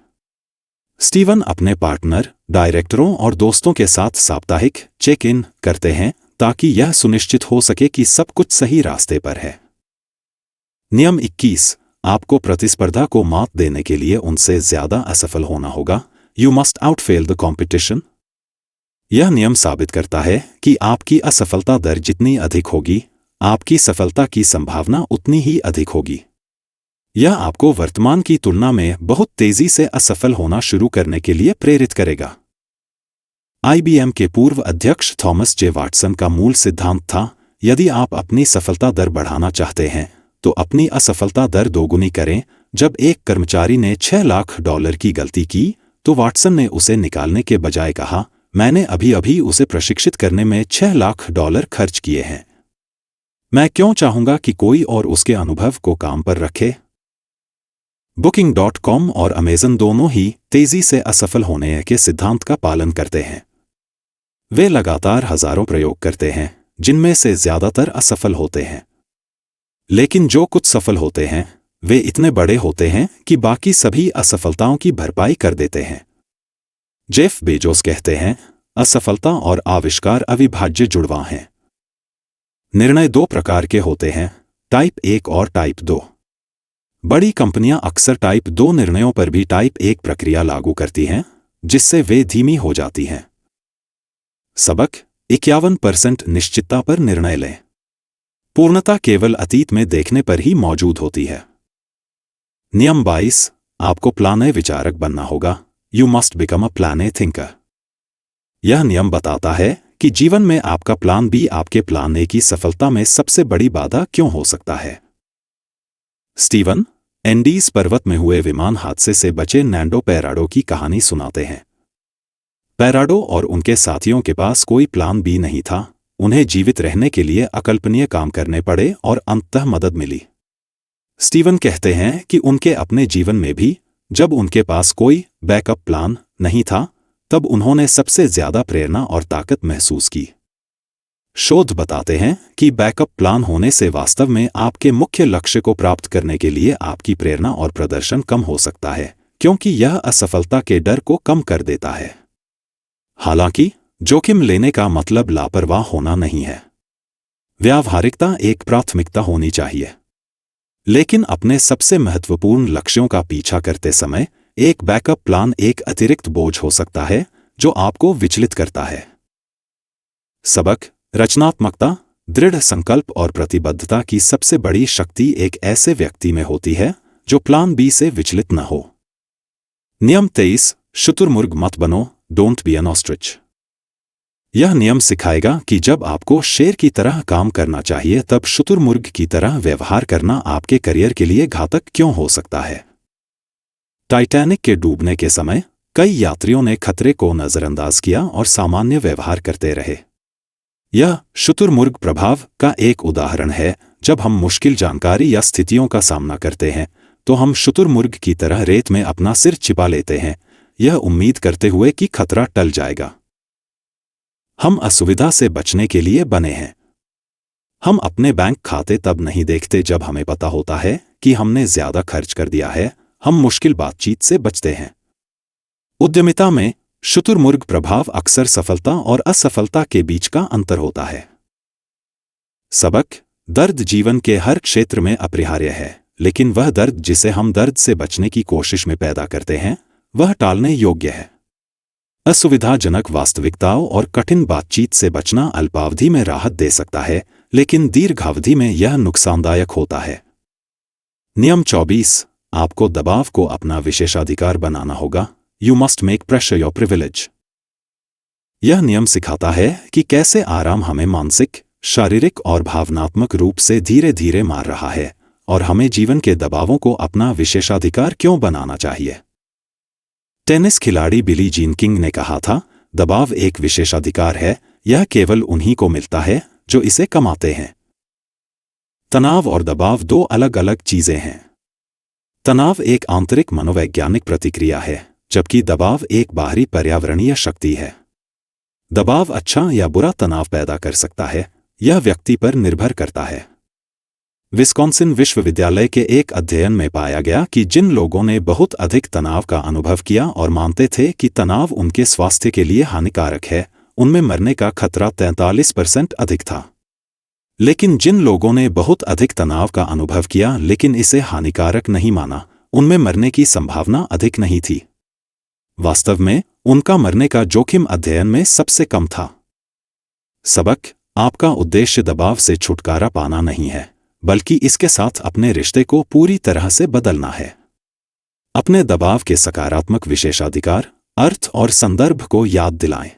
स्टीवन अपने पार्टनर, डायरेक्टरों और दोस्तों के साथ साप्ताहिक चेक इन करते हैं ताकि यह सुनिश्चित हो सके कि सब कुछ सही रास्ते पर है। नियम 21। आपको प्रतिस्पर्धा को मात देने के लिए उनसे ज्यादा असफल होना होगा। You must outfail the competition. यह नियम साबित करता है कि आपकी असफलता दर जितनी अधिक होगी, आपकी सफलता की संभावना उतनी ही अधिक होगी। यह आपको वर्तमान की तुलना में बहुत तेजी से असफल होना शुरू करने के लिए प्रेरित करेगा। IBM के पूर्व अध्यक्ष थॉमस जे वाटसन का मूल सिद्धांत था, यदि आप अपनी सफलता दर बढ़ाना चाहते हैं तो अपनी असफलता दर दोगुनी करें। जब एक कर्मचारी ने $6 लाख की गलती की तो वाटसन ने उसे निकालने के बजाय कहा, मैंने अभी उसे प्रशिक्षित करने में $6 लाख खर्च किए हैं। मैं क्यों चाहूंगा कि कोई और उसके अनुभव को काम पर रखे। Booking.com और Amazon दोनों ही तेजी से असफल होने के सिद्धांत का पालन करते हैं। वे लगातार हजारों प्रयोग करते हैं, जिनमें से ज्यादातर असफल होते हैं। लेकिन जो कुछ सफल होते हैं वे इतने बड़े होते हैं कि बाकी सभी असफलताओं की भरपाई कर देते हैं। जेफ बेजोस कहते हैं, असफलता और आविष्कार अविभाज्य जुड़वां हैं। निर्णय 2 प्रकार के होते हैं, टाइप 1 और टाइप 2। बड़ी कंपनियां अक्सर टाइप 2 निर्णयों पर भी टाइप 1 प्रक्रिया लागू करती हैं, जिससे वे धीमी हो जाती हैं। सबक 51% निश्चितता पर निर्णय लें। पूर्णता केवल अतीत में देखने पर ही मौजूद होती है। नियम 22। आपको प्लान ए विचारक बनना होगा। You must become a plan A thinker. यह नियम बताता है कि जीवन में आपका प्लान बी आपके प्लान ए की सफलता में सबसे बड़ी बाधा क्यों हो सकता है। स्टीवन एंडीज पर्वत में हुए विमान हादसे से बचे नैंडो पैराडो की कहानी सुनाते हैं। पैराडो और उनके साथियों के पास कोई प्लान बी नहीं था। उन्हें जीवित रहने के लिए अकल्पनीय काम करने पड़े और अंततः मदद मिली। स्टीवन कहते हैं कि उनके अपने जीवन में भी जब उनके पास कोई बैकअप प्लान नहीं था, तब उन्होंने सबसे ज्यादा प्रेरणा और ताकत महसूस की। शोध बताते हैं कि बैकअप प्लान होने से वास्तव में आपके मुख्य लक्ष्य को प्राप्त करने के लिए आपकी प्रेरणा और प्रदर्शन कम हो सकता है, क्योंकि यह असफलता के डर को कम कर देता है। हालांकि जोखिम लेने का मतलब लापरवाह होना नहीं है। व्यावहारिकता एक प्राथमिकता होनी चाहिए, लेकिन अपने सबसे महत्वपूर्ण लक्ष्यों का पीछा करते समय एक बैकअप प्लान एक अतिरिक्त बोझ हो सकता है जो आपको विचलित करता है। सबक रचनात्मकता, दृढ़ संकल्प और प्रतिबद्धता की सबसे बड़ी शक्ति एक ऐसे व्यक्ति में होती है जो प्लान बी से विचलित न हो। नियम 23। शुतुरमुर्ग मत बनो। Don't be N ostrich. यह नियम सिखाएगा कि जब आपको शेर की तरह काम करना चाहिए तब शुतुरमुर्ग की तरह व्यवहार करना आपके करियर के लिए घातक क्यों हो सकता है। टाइटैनिक के डूबने के समय कई यात्रियों ने खतरे को नजरअंदाज किया और सामान्य व्यवहार करते रहे। यह शुतुरमुर्ग प्रभाव का एक उदाहरण है। जब हम मुश्किल जानकारी या स्थितियों का सामना करते हैं तो हम शुतुरमुर्ग की तरह रेत में अपना सिर छिपा लेते हैं, यह उम्मीद करते हुए कि खतरा टल जाएगा। हम असुविधा से बचने के लिए बने हैं। हम अपने बैंक खाते तब नहीं देखते जब हमें पता होता है कि हमने ज्यादा खर्च कर दिया है। हम मुश्किल बातचीत से बचते हैं। उद्यमिता में शुतुरमुर्ग प्रभाव अक्सर सफलता और असफलता के बीच का अंतर होता है। सबक: दर्द जीवन के हर क्षेत्र में अपरिहार्य है, लेकिन वह दर्द जिसे हम दर्द से बचने की कोशिश में पैदा करते हैं वह टालने योग्य है। असुविधाजनक वास्तविकताओं और कठिन बातचीत से बचना अल्पावधि में राहत दे सकता है, लेकिन दीर्घावधि में यह नुकसानदायक होता है। नियम 24: आपको दबाव को अपना विशेषाधिकार बनाना होगा। You must make pressure your privilege. यह नियम सिखाता है कि कैसे आराम हमें मानसिक, शारीरिक और भावनात्मक रूप से धीरे धीरे मार रहा है और हमें जीवन के दबावों को अपना विशेषाधिकार क्यों बनाना चाहिए। टेनिस खिलाड़ी बिली जीन किंग ने कहा था, दबाव एक विशेषाधिकार है, यह केवल उन्हीं को मिलता है जो इसे कमाते हैं। तनाव और दबाव दो अलग अलग चीजें हैं। तनाव एक आंतरिक मनोवैज्ञानिक प्रतिक्रिया है, जबकि दबाव एक बाहरी पर्यावरणीय शक्ति है। दबाव अच्छा या बुरा तनाव पैदा कर सकता है, यह व्यक्ति पर निर्भर करता है। विस्कॉन्सिन विश्वविद्यालय के एक अध्ययन में पाया गया कि जिन लोगों ने बहुत अधिक तनाव का अनुभव किया और मानते थे कि तनाव उनके स्वास्थ्य के लिए हानिकारक है, उनमें मरने का खतरा 43% अधिक था। लेकिन जिन लोगों ने बहुत अधिक तनाव का अनुभव किया लेकिन इसे हानिकारक नहीं माना, उनमें मरने की संभावना अधिक नहीं थी। वास्तव में उनका मरने का जोखिम अध्ययन में सबसे कम था। सबक: आपका उद्देश्य दबाव से छुटकारा पाना नहीं है, बल्कि इसके साथ अपने रिश्ते को पूरी तरह से बदलना है। अपने दबाव के सकारात्मक विशेषाधिकार, अर्थ और संदर्भ को याद दिलाएं।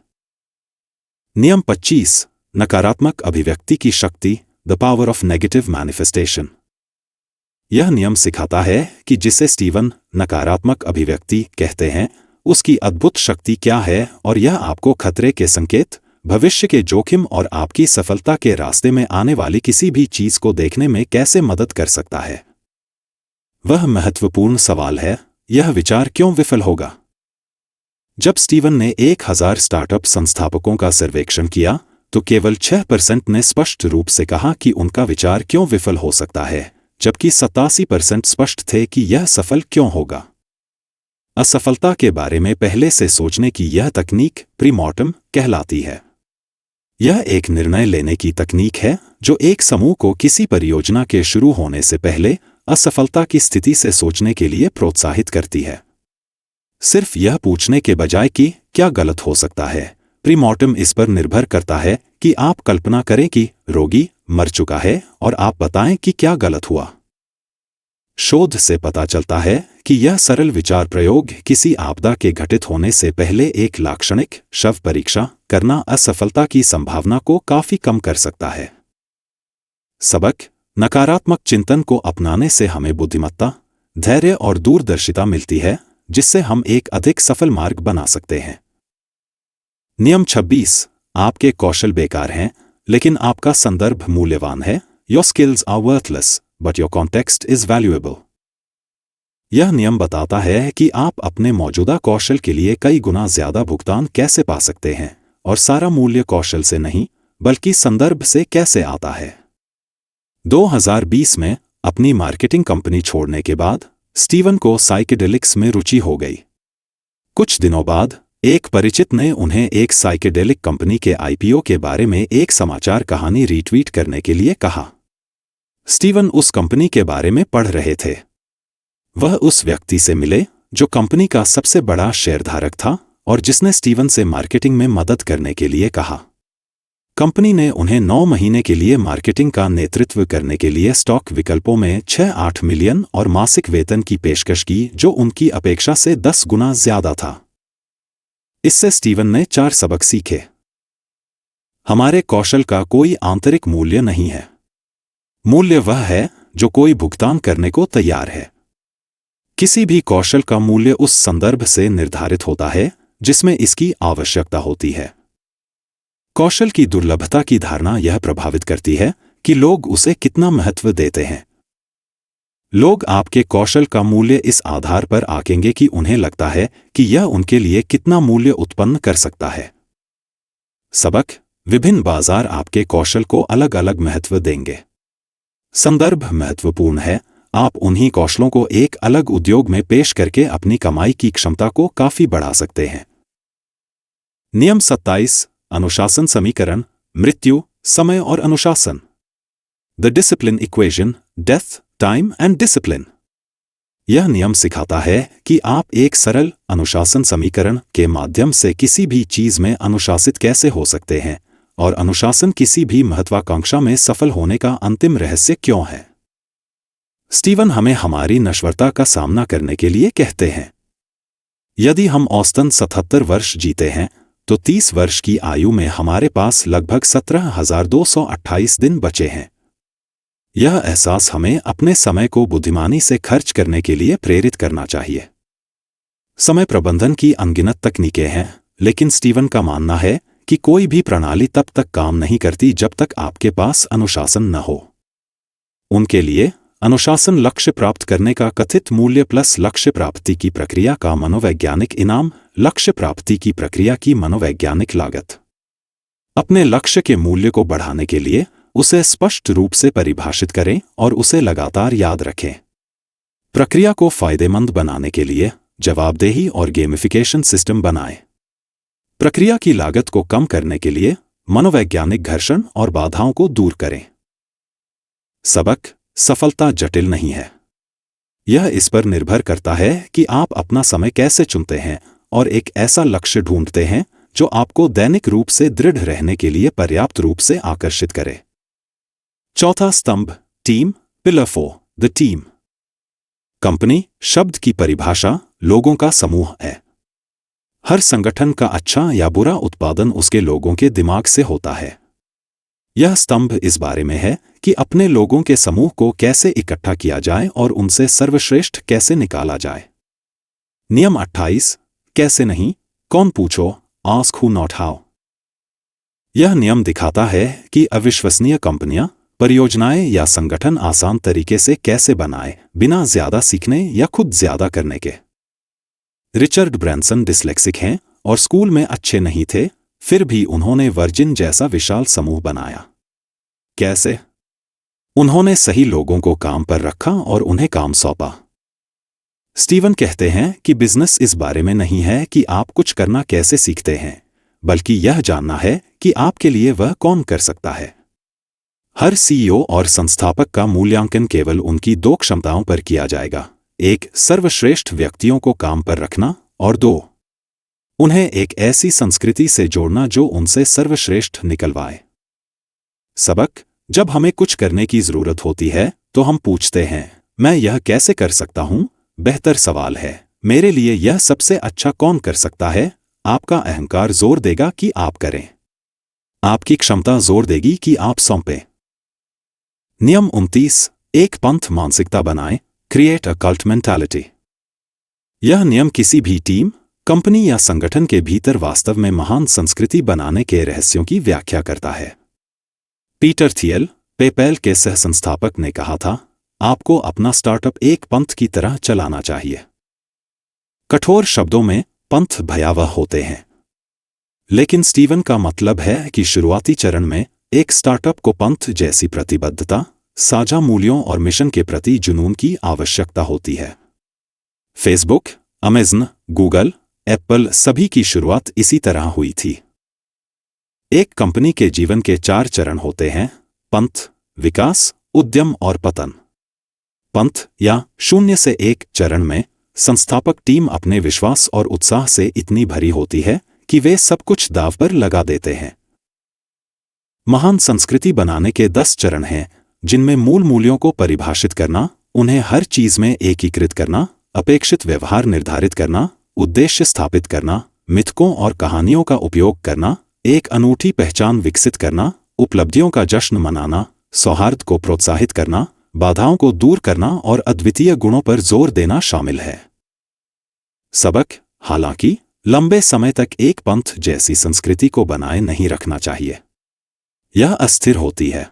नियम 25: नकारात्मक अभिव्यक्ति की शक्ति, the power of negative manifestation. यह नियम सिखाता है कि जिसे स्टीवन नकारात्मक अभिव्यक्ति कहते हैं, उसकी अद्भुत शक्ति क्या है और यह आपको खतरे के संकेत, भविष्य के जोखिम और आपकी सफलता के रास्ते में आने वाली किसी भी चीज को देखने में कैसे मदद कर सकता है। वह महत्वपूर्ण सवाल है, यह विचार क्यों विफल होगा? जब स्टीवन ने 1000 स्टार्टअप संस्थापकों का सर्वेक्षण किया तो केवल 6% ने स्पष्ट रूप से कहा कि उनका विचार क्यों विफल हो सकता है, जबकि 87% स्पष्ट थे कि यह सफल क्यों होगा। असफलता के बारे में पहले से सोचने की यह तकनीक प्रीमॉर्टम कहलाती है। यह एक निर्णय लेने की तकनीक है जो एक समूह को किसी परियोजना के शुरू होने से पहले असफलता की स्थिति से सोचने के लिए प्रोत्साहित करती है। सिर्फ यह पूछने के बजाय कि क्या गलत हो सकता है, प्रीमॉर्टम इस पर निर्भर करता है कि आप कल्पना करें कि रोगी मर चुका है और आप बताएं कि क्या गलत हुआ। शोध से पता चलता है कि यह सरल विचार प्रयोग किसी आपदा के घटित होने से पहले एक लाक्षणिक शव परीक्षा करना असफलता की संभावना को काफी कम कर सकता है। सबक: नकारात्मक चिंतन को अपनाने से हमें बुद्धिमत्ता, धैर्य और दूरदर्शिता मिलती है, जिससे हम एक अधिक सफल मार्ग बना सकते हैं। नियम 26: आपके कौशल बेकार हैं, लेकिन आपका संदर्भ मूल्यवान है। Your skills are worthless, but your context is valuable. यह नियम बताता है कि आप अपने मौजूदा कौशल के लिए कई गुना ज्यादा भुगतान कैसे पा सकते हैं, और सारा मूल्य कौशल से नहीं बल्कि संदर्भ से कैसे आता है। 2020 में अपनी मार्केटिंग कंपनी छोड़ने के बाद स्टीवन को साइकेडेलिक्स में रुचि हो गई। कुछ दिनों बाद एक परिचित ने उन्हें एक साइकेडेलिक कंपनी के आईपीओ के बारे में एक समाचार कहानी रीट्वीट करने के लिए कहा। स्टीवन उस कंपनी के बारे में पढ़ रहे थे। वह उस व्यक्ति से मिले जो कंपनी का सबसे बड़ा शेयरधारक था और जिसने स्टीवन से मार्केटिंग में मदद करने के लिए कहा। कंपनी ने उन्हें 9 महीने के लिए मार्केटिंग का नेतृत्व करने के लिए स्टॉक विकल्पों में 6-8 मिलियन और मासिक वेतन की पेशकश की, जो उनकी अपेक्षा से 10 गुना ज्यादा था। इससे स्टीवन ने 4 सबक सीखे। हमारे कौशल का कोई आंतरिक मूल्य नहीं है। मूल्य वह है जो कोई भुगतान करने को तैयार है। किसी भी कौशल का मूल्य उस संदर्भ से निर्धारित होता है जिसमें इसकी आवश्यकता होती है। कौशल की दुर्लभता की धारणा यह प्रभावित करती है कि लोग उसे कितना महत्व देते हैं। लोग आपके कौशल का मूल्य इस आधार पर आंकेंगे कि उन्हें लगता है कि यह उनके लिए कितना मूल्य उत्पन्न कर सकता है। सबक: विभिन्न बाजार आपके कौशल को अलग अलग महत्व देंगे। संदर्भ महत्वपूर्ण है, आप उन्हीं कौशलों को एक अलग उद्योग में पेश करके अपनी कमाई की क्षमता को काफी बढ़ा सकते हैं। नियम 27, अनुशासन समीकरण, मृत्यु, समय और अनुशासन। The discipline equation, death, time and discipline. यह नियम सिखाता है कि आप एक सरल अनुशासन समीकरण के माध्यम से किसी भी चीज में अनुशासित कैसे हो सकते हैं और अनुशासन किसी भी महत्वाकांक्षा में सफल होने का अंतिम रहस्य क्यों है। स्टीवन हमें हमारी नश्वरता का सामना करने के लिए कहते हैं। यदि हम औसतन 77 वर्ष जीते हैं तो 30 वर्ष की आयु में हमारे पास लगभग 17,228 दिन बचे हैं। यह एहसास हमें अपने समय को बुद्धिमानी से खर्च करने के लिए प्रेरित करना चाहिए। समय प्रबंधन की अनगिनत तकनीकें हैं, लेकिन स्टीवन का मानना है कि कोई भी प्रणाली तब तक काम नहीं करती जब तक आपके पास अनुशासन न हो। उनके लिए अनुशासन लक्ष्य प्राप्त करने का कथित मूल्य प्लस लक्ष्य प्राप्ति की प्रक्रिया का मनोवैज्ञानिक इनाम, लक्ष्य प्राप्ति की प्रक्रिया की मनोवैज्ञानिक लागत। अपने लक्ष्य के मूल्य को बढ़ाने के लिए उसे स्पष्ट रूप से परिभाषित करें और उसे लगातार याद रखें। प्रक्रिया को फायदेमंद बनाने के लिए जवाबदेही और गेमिफिकेशन सिस्टम बनाएं। प्रक्रिया की लागत को कम करने के लिए मनोवैज्ञानिक घर्षण और बाधाओं को दूर करें। सबक, सफलता जटिल नहीं है। यह इस पर निर्भर करता है कि आप अपना समय कैसे चुनते हैं और एक ऐसा लक्ष्य ढूंढते हैं जो आपको दैनिक रूप से दृढ़ रहने के लिए पर्याप्त रूप से आकर्षित करे। चौथा स्तंभ, team, pillar 4, the team. Company शब्द की परिभाषा लोगों का समूह है। हर संगठन का अच्छा या बुरा उत्पादन उसके लोगों के दिमाग से होता है। यह स्तंभ इस बारे में है कि अपने लोगों के समूह को कैसे इकट्ठा किया जाए और उनसे सर्वश्रेष्ठ कैसे निकाला जाए। नियम 28, कैसे नहीं, कौन पूछो, आस्क हू नॉट हाउ। यह नियम दिखाता है कि अविश्वसनीय कंपनियां, परियोजनाएं या संगठन आसान तरीके से कैसे बनाए बिना ज्यादा सीखने या खुद ज्यादा करने के। रिचर्ड ब्रैंसन डिस्लेक्सिक हैं और स्कूल में अच्छे नहीं थे, फिर भी उन्होंने वर्जिन जैसा विशाल समूह बनाया। कैसे? उन्होंने सही लोगों को काम पर रखा और उन्हें काम सौंपा। स्टीवन कहते हैं कि बिजनेस इस बारे में नहीं है कि आप कुछ करना कैसे सीखते हैं, बल्कि यह जानना है कि आपके लिए वह कौन कर सकता है। हर सीईओ और संस्थापक का मूल्यांकन केवल उनकी 2 क्षमताओं पर किया जाएगा, 1 सर्वश्रेष्ठ व्यक्तियों को काम पर रखना और 2 उन्हें एक ऐसी संस्कृति से जोड़ना जो उनसे सर्वश्रेष्ठ निकलवाए। सबक, जब हमें कुछ करने की जरूरत होती है तो हम पूछते हैं, मैं यह कैसे कर सकता हूं? बेहतर सवाल है, मेरे लिए यह सबसे अच्छा कौन कर सकता है? आपका अहंकार जोर देगा कि आप करें। आपकी क्षमता जोर देगी कि आप सौंपें। नियम 29, एक पंथ मानसिकता बनाएं, क्रिएट अ कल्ट मेंटालिटी। यह नियम किसी भी टीम, कंपनी या संगठन के भीतर वास्तव में महान संस्कृति बनाने के रहस्यों की व्याख्या करता है। पीटर थियल, पेपैल के सह संस्थापक, ने कहा था, आपको अपना स्टार्टअप एक पंथ की तरह चलाना चाहिए। कठोर शब्दों में पंथ भयावह होते हैं, लेकिन स्टीवन का मतलब है कि शुरुआती चरण में एक स्टार्टअप को पंथ जैसी प्रतिबद्धता, साझा मूल्यों और मिशन के प्रति जुनून की आवश्यकता होती है। फेसबुक, अमेज़न, गूगल, एप्पल सभी की शुरुआत इसी तरह हुई थी। एक कंपनी के जीवन के 4 चरण होते हैं, पंथ, विकास, उद्यम और पतन। पंथ या 0 से 1 चरण में संस्थापक टीम अपने विश्वास और उत्साह से इतनी भरी होती है कि वे सब कुछ दांव पर लगा देते हैं। महान संस्कृति बनाने के 10 चरण हैं, जिनमें मूल मूल्यों को परिभाषित करना, उन्हें हर चीज में एकीकृत करना, अपेक्षित व्यवहार निर्धारित करना, उद्देश्य स्थापित करना, मिथकों और कहानियों का उपयोग करना, एक अनूठी पहचान विकसित करना, उपलब्धियों का जश्न मनाना, सौहार्द को प्रोत्साहित करना, बाधाओं को दूर करना और अद्वितीय गुणों पर जोर देना शामिल है। सबक, हालांकि लंबे समय तक एक पंथ जैसी संस्कृति को बनाए नहीं रखना चाहिए। यह अस्थिर होती है।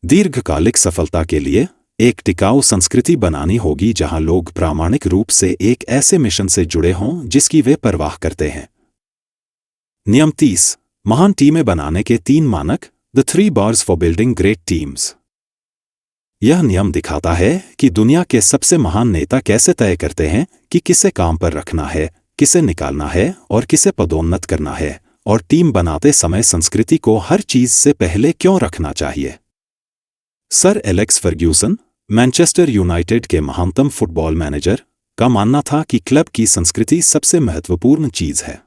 दीर्घकालिक सफलता के लिए एक टिकाऊ संस्कृति बनानी होगी जहां लोग प्रामाणिक रूप से एक ऐसे मिशन से जुड़े हों जिसकी वे परवाह करते हैं। नियम 30, महान टीमें बनाने के 3 मानक, the 3 bars for building great teams. यह नियम दिखाता है कि दुनिया के सबसे महान नेता कैसे तय करते हैं कि किसे काम पर रखना है, किसे निकालना है और किसे पदोन्नत करना है, और टीम बनाते समय संस्कृति को हर चीज से पहले क्यों रखना चाहिए। Sir Alex Ferguson, Manchester United के महानतम फुटबॉल मैनेजर, का मानना था कि क्लब की संस्कृति सबसे महत्वपूर्ण चीज है।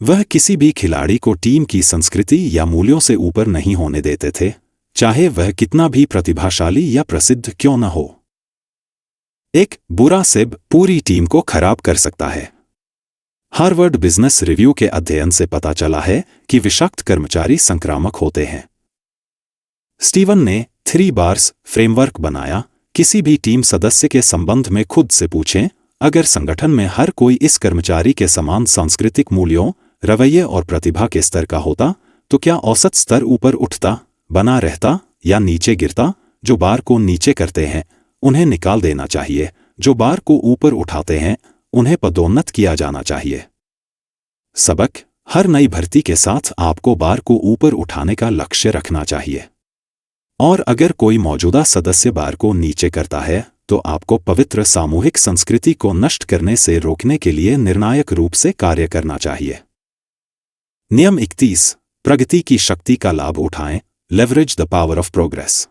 वह किसी भी खिलाड़ी को टीम की संस्कृति या मूल्यों से ऊपर नहीं होने देते थे, चाहे वह कितना भी प्रतिभाशाली या प्रसिद्ध क्यों न हो। एक बुरा सेब पूरी टीम को खराब कर सकता है। हार्वर्ड बिजनेस रिव्यू के अध्ययन से पता चला है कि विषाक्त कर्मचारी संक्रामक होते हैं। स्टीवन ने 3 बार्स फ्रेमवर्क बनाया। किसी भी टीम सदस्य के संबंध में खुद से पूछें, अगर संगठन में हर कोई इस कर्मचारी के समान सांस्कृतिक मूल्यों, रवैये और प्रतिभा के स्तर का होता, तो क्या औसत स्तर ऊपर उठता, बना रहता या नीचे गिरता। जो बार को नीचे करते हैं उन्हें निकाल देना चाहिए, जो बार को ऊपर उठाते हैं उन्हें पदोन्नत किया जाना चाहिए। सबक: हर नई भर्ती के साथ आपको बार को ऊपर उठाने का लक्ष्य रखना चाहिए, और अगर कोई मौजूदा सदस्य बार को नीचे करता है तो आपको पवित्र सामूहिक संस्कृति को नष्ट करने से रोकने के लिए निर्णायक रूप से कार्य करना चाहिए। नियम 31: प्रगति की शक्ति का लाभ उठाएं, leverage the power of progress.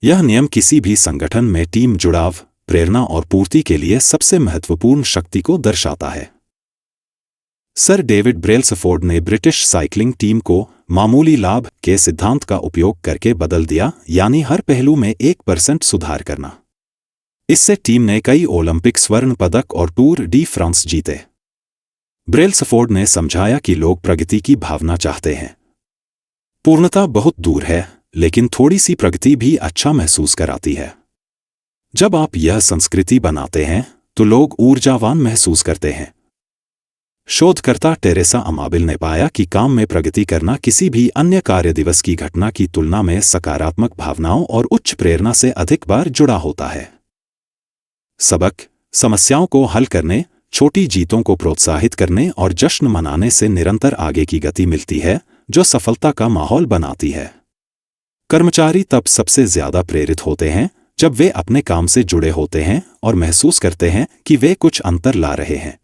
यह नियम किसी भी संगठन में टीम जुड़ाव, प्रेरणा और पूर्ति के लिए सबसे महत्वपूर्ण शक्ति को दर्शाता है। सर डेविड ब्रेल्सफोर्ड ने ब्रिटिश साइकिलिंग टीम को मामूली लाभ के सिद्धांत का उपयोग करके बदल दिया, यानी हर पहलू में 1% सुधार करना। इससे टीम ने कई ओलंपिक स्वर्ण पदक और टूर डी फ्रांस जीते। ब्रेल्सफोर्ड ने समझाया कि लोग प्रगति की भावना चाहते हैं। पूर्णता बहुत दूर है, लेकिन थोड़ी सी प्रगति भी अच्छा महसूस कराती है। जब आप यह संस्कृति बनाते हैं तो लोग ऊर्जावान महसूस करते हैं। शोधकर्ता टेरेसा अमाबिल ने पाया कि काम में प्रगति करना किसी भी अन्य कार्य दिवस की घटना की तुलना में सकारात्मक भावनाओं और उच्च प्रेरणा से अधिक बार जुड़ा होता है। सबक: समस्याओं को हल करने, छोटी जीतों को प्रोत्साहित करने और जश्न मनाने से निरंतर आगे की गति मिलती है, जो सफलता का माहौल बनाती है। कर्मचारी तब सबसे ज्यादा प्रेरित होते हैं जब वे अपने काम से जुड़े होते हैं और महसूस करते हैं कि वे कुछ अंतर ला रहे हैं।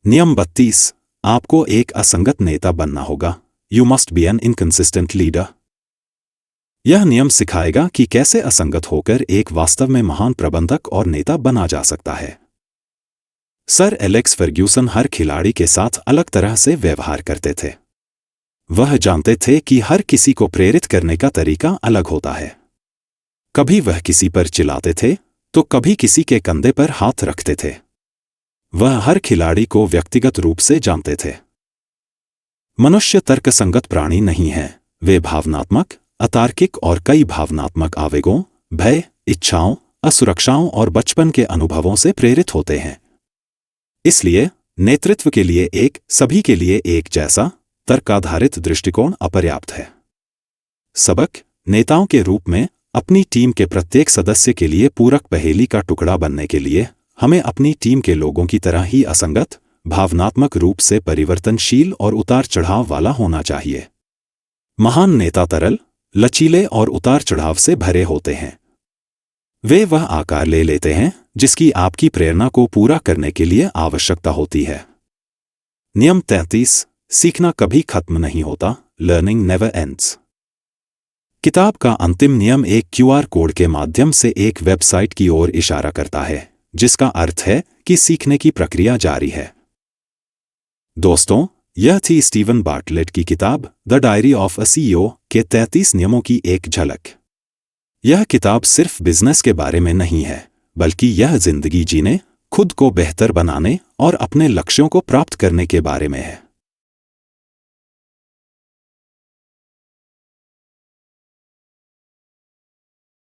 नियम 32: आपको एक असंगत नेता बनना होगा। You must be an inconsistent leader. यह नियम सिखाएगा कि कैसे असंगत होकर एक वास्तव में महान प्रबंधक और नेता बना जा सकता है। सर एलेक्स फर्ग्यूसन हर खिलाड़ी के साथ अलग तरह से व्यवहार करते थे। वह जानते थे कि हर किसी को प्रेरित करने का तरीका अलग होता है। कभी वह किसी पर चिल्लाते थे तो कभी किसी के कंधे पर हाथ रखते थे। वह हर खिलाड़ी को व्यक्तिगत रूप से जानते थे। मनुष्य तर्कसंगत प्राणी नहीं है, वे भावनात्मक, अतार्किक और कई भावनात्मक आवेगों, भय, इच्छाओं, असुरक्षाओं और बचपन के अनुभवों से प्रेरित होते हैं। इसलिए नेतृत्व के लिए सभी के लिए एक जैसा तर्काधारित दृष्टिकोण अपर्याप्त है। सबक: नेताओं के रूप में अपनी टीम के प्रत्येक सदस्य के लिए पूरक पहेली का टुकड़ा बनने के लिए हमें अपनी टीम के लोगों की तरह ही असंगत, भावनात्मक रूप से परिवर्तनशील और उतार चढ़ाव वाला होना चाहिए। महान नेता तरल, लचीले और उतार चढ़ाव से भरे होते हैं। वे वह आकार ले लेते हैं जिसकी आपकी प्रेरणा को पूरा करने के लिए आवश्यकता होती है। नियम 33: सीखना कभी खत्म नहीं होता। Learning never ends. किताब का अंतिम नियम एक QR कोड के माध्यम से एक वेबसाइट की ओर इशारा करता है, जिसका अर्थ है कि सीखने की प्रक्रिया जारी है। दोस्तों, यह थी स्टीवन बार्टलेट की किताब the diary of a CEO के 33 नियमों की एक झलक। यह किताब सिर्फ बिजनेस के बारे में नहीं है, बल्कि यह जिंदगी जीने, खुद को बेहतर बनाने और अपने लक्ष्यों को प्राप्त करने के बारे में है।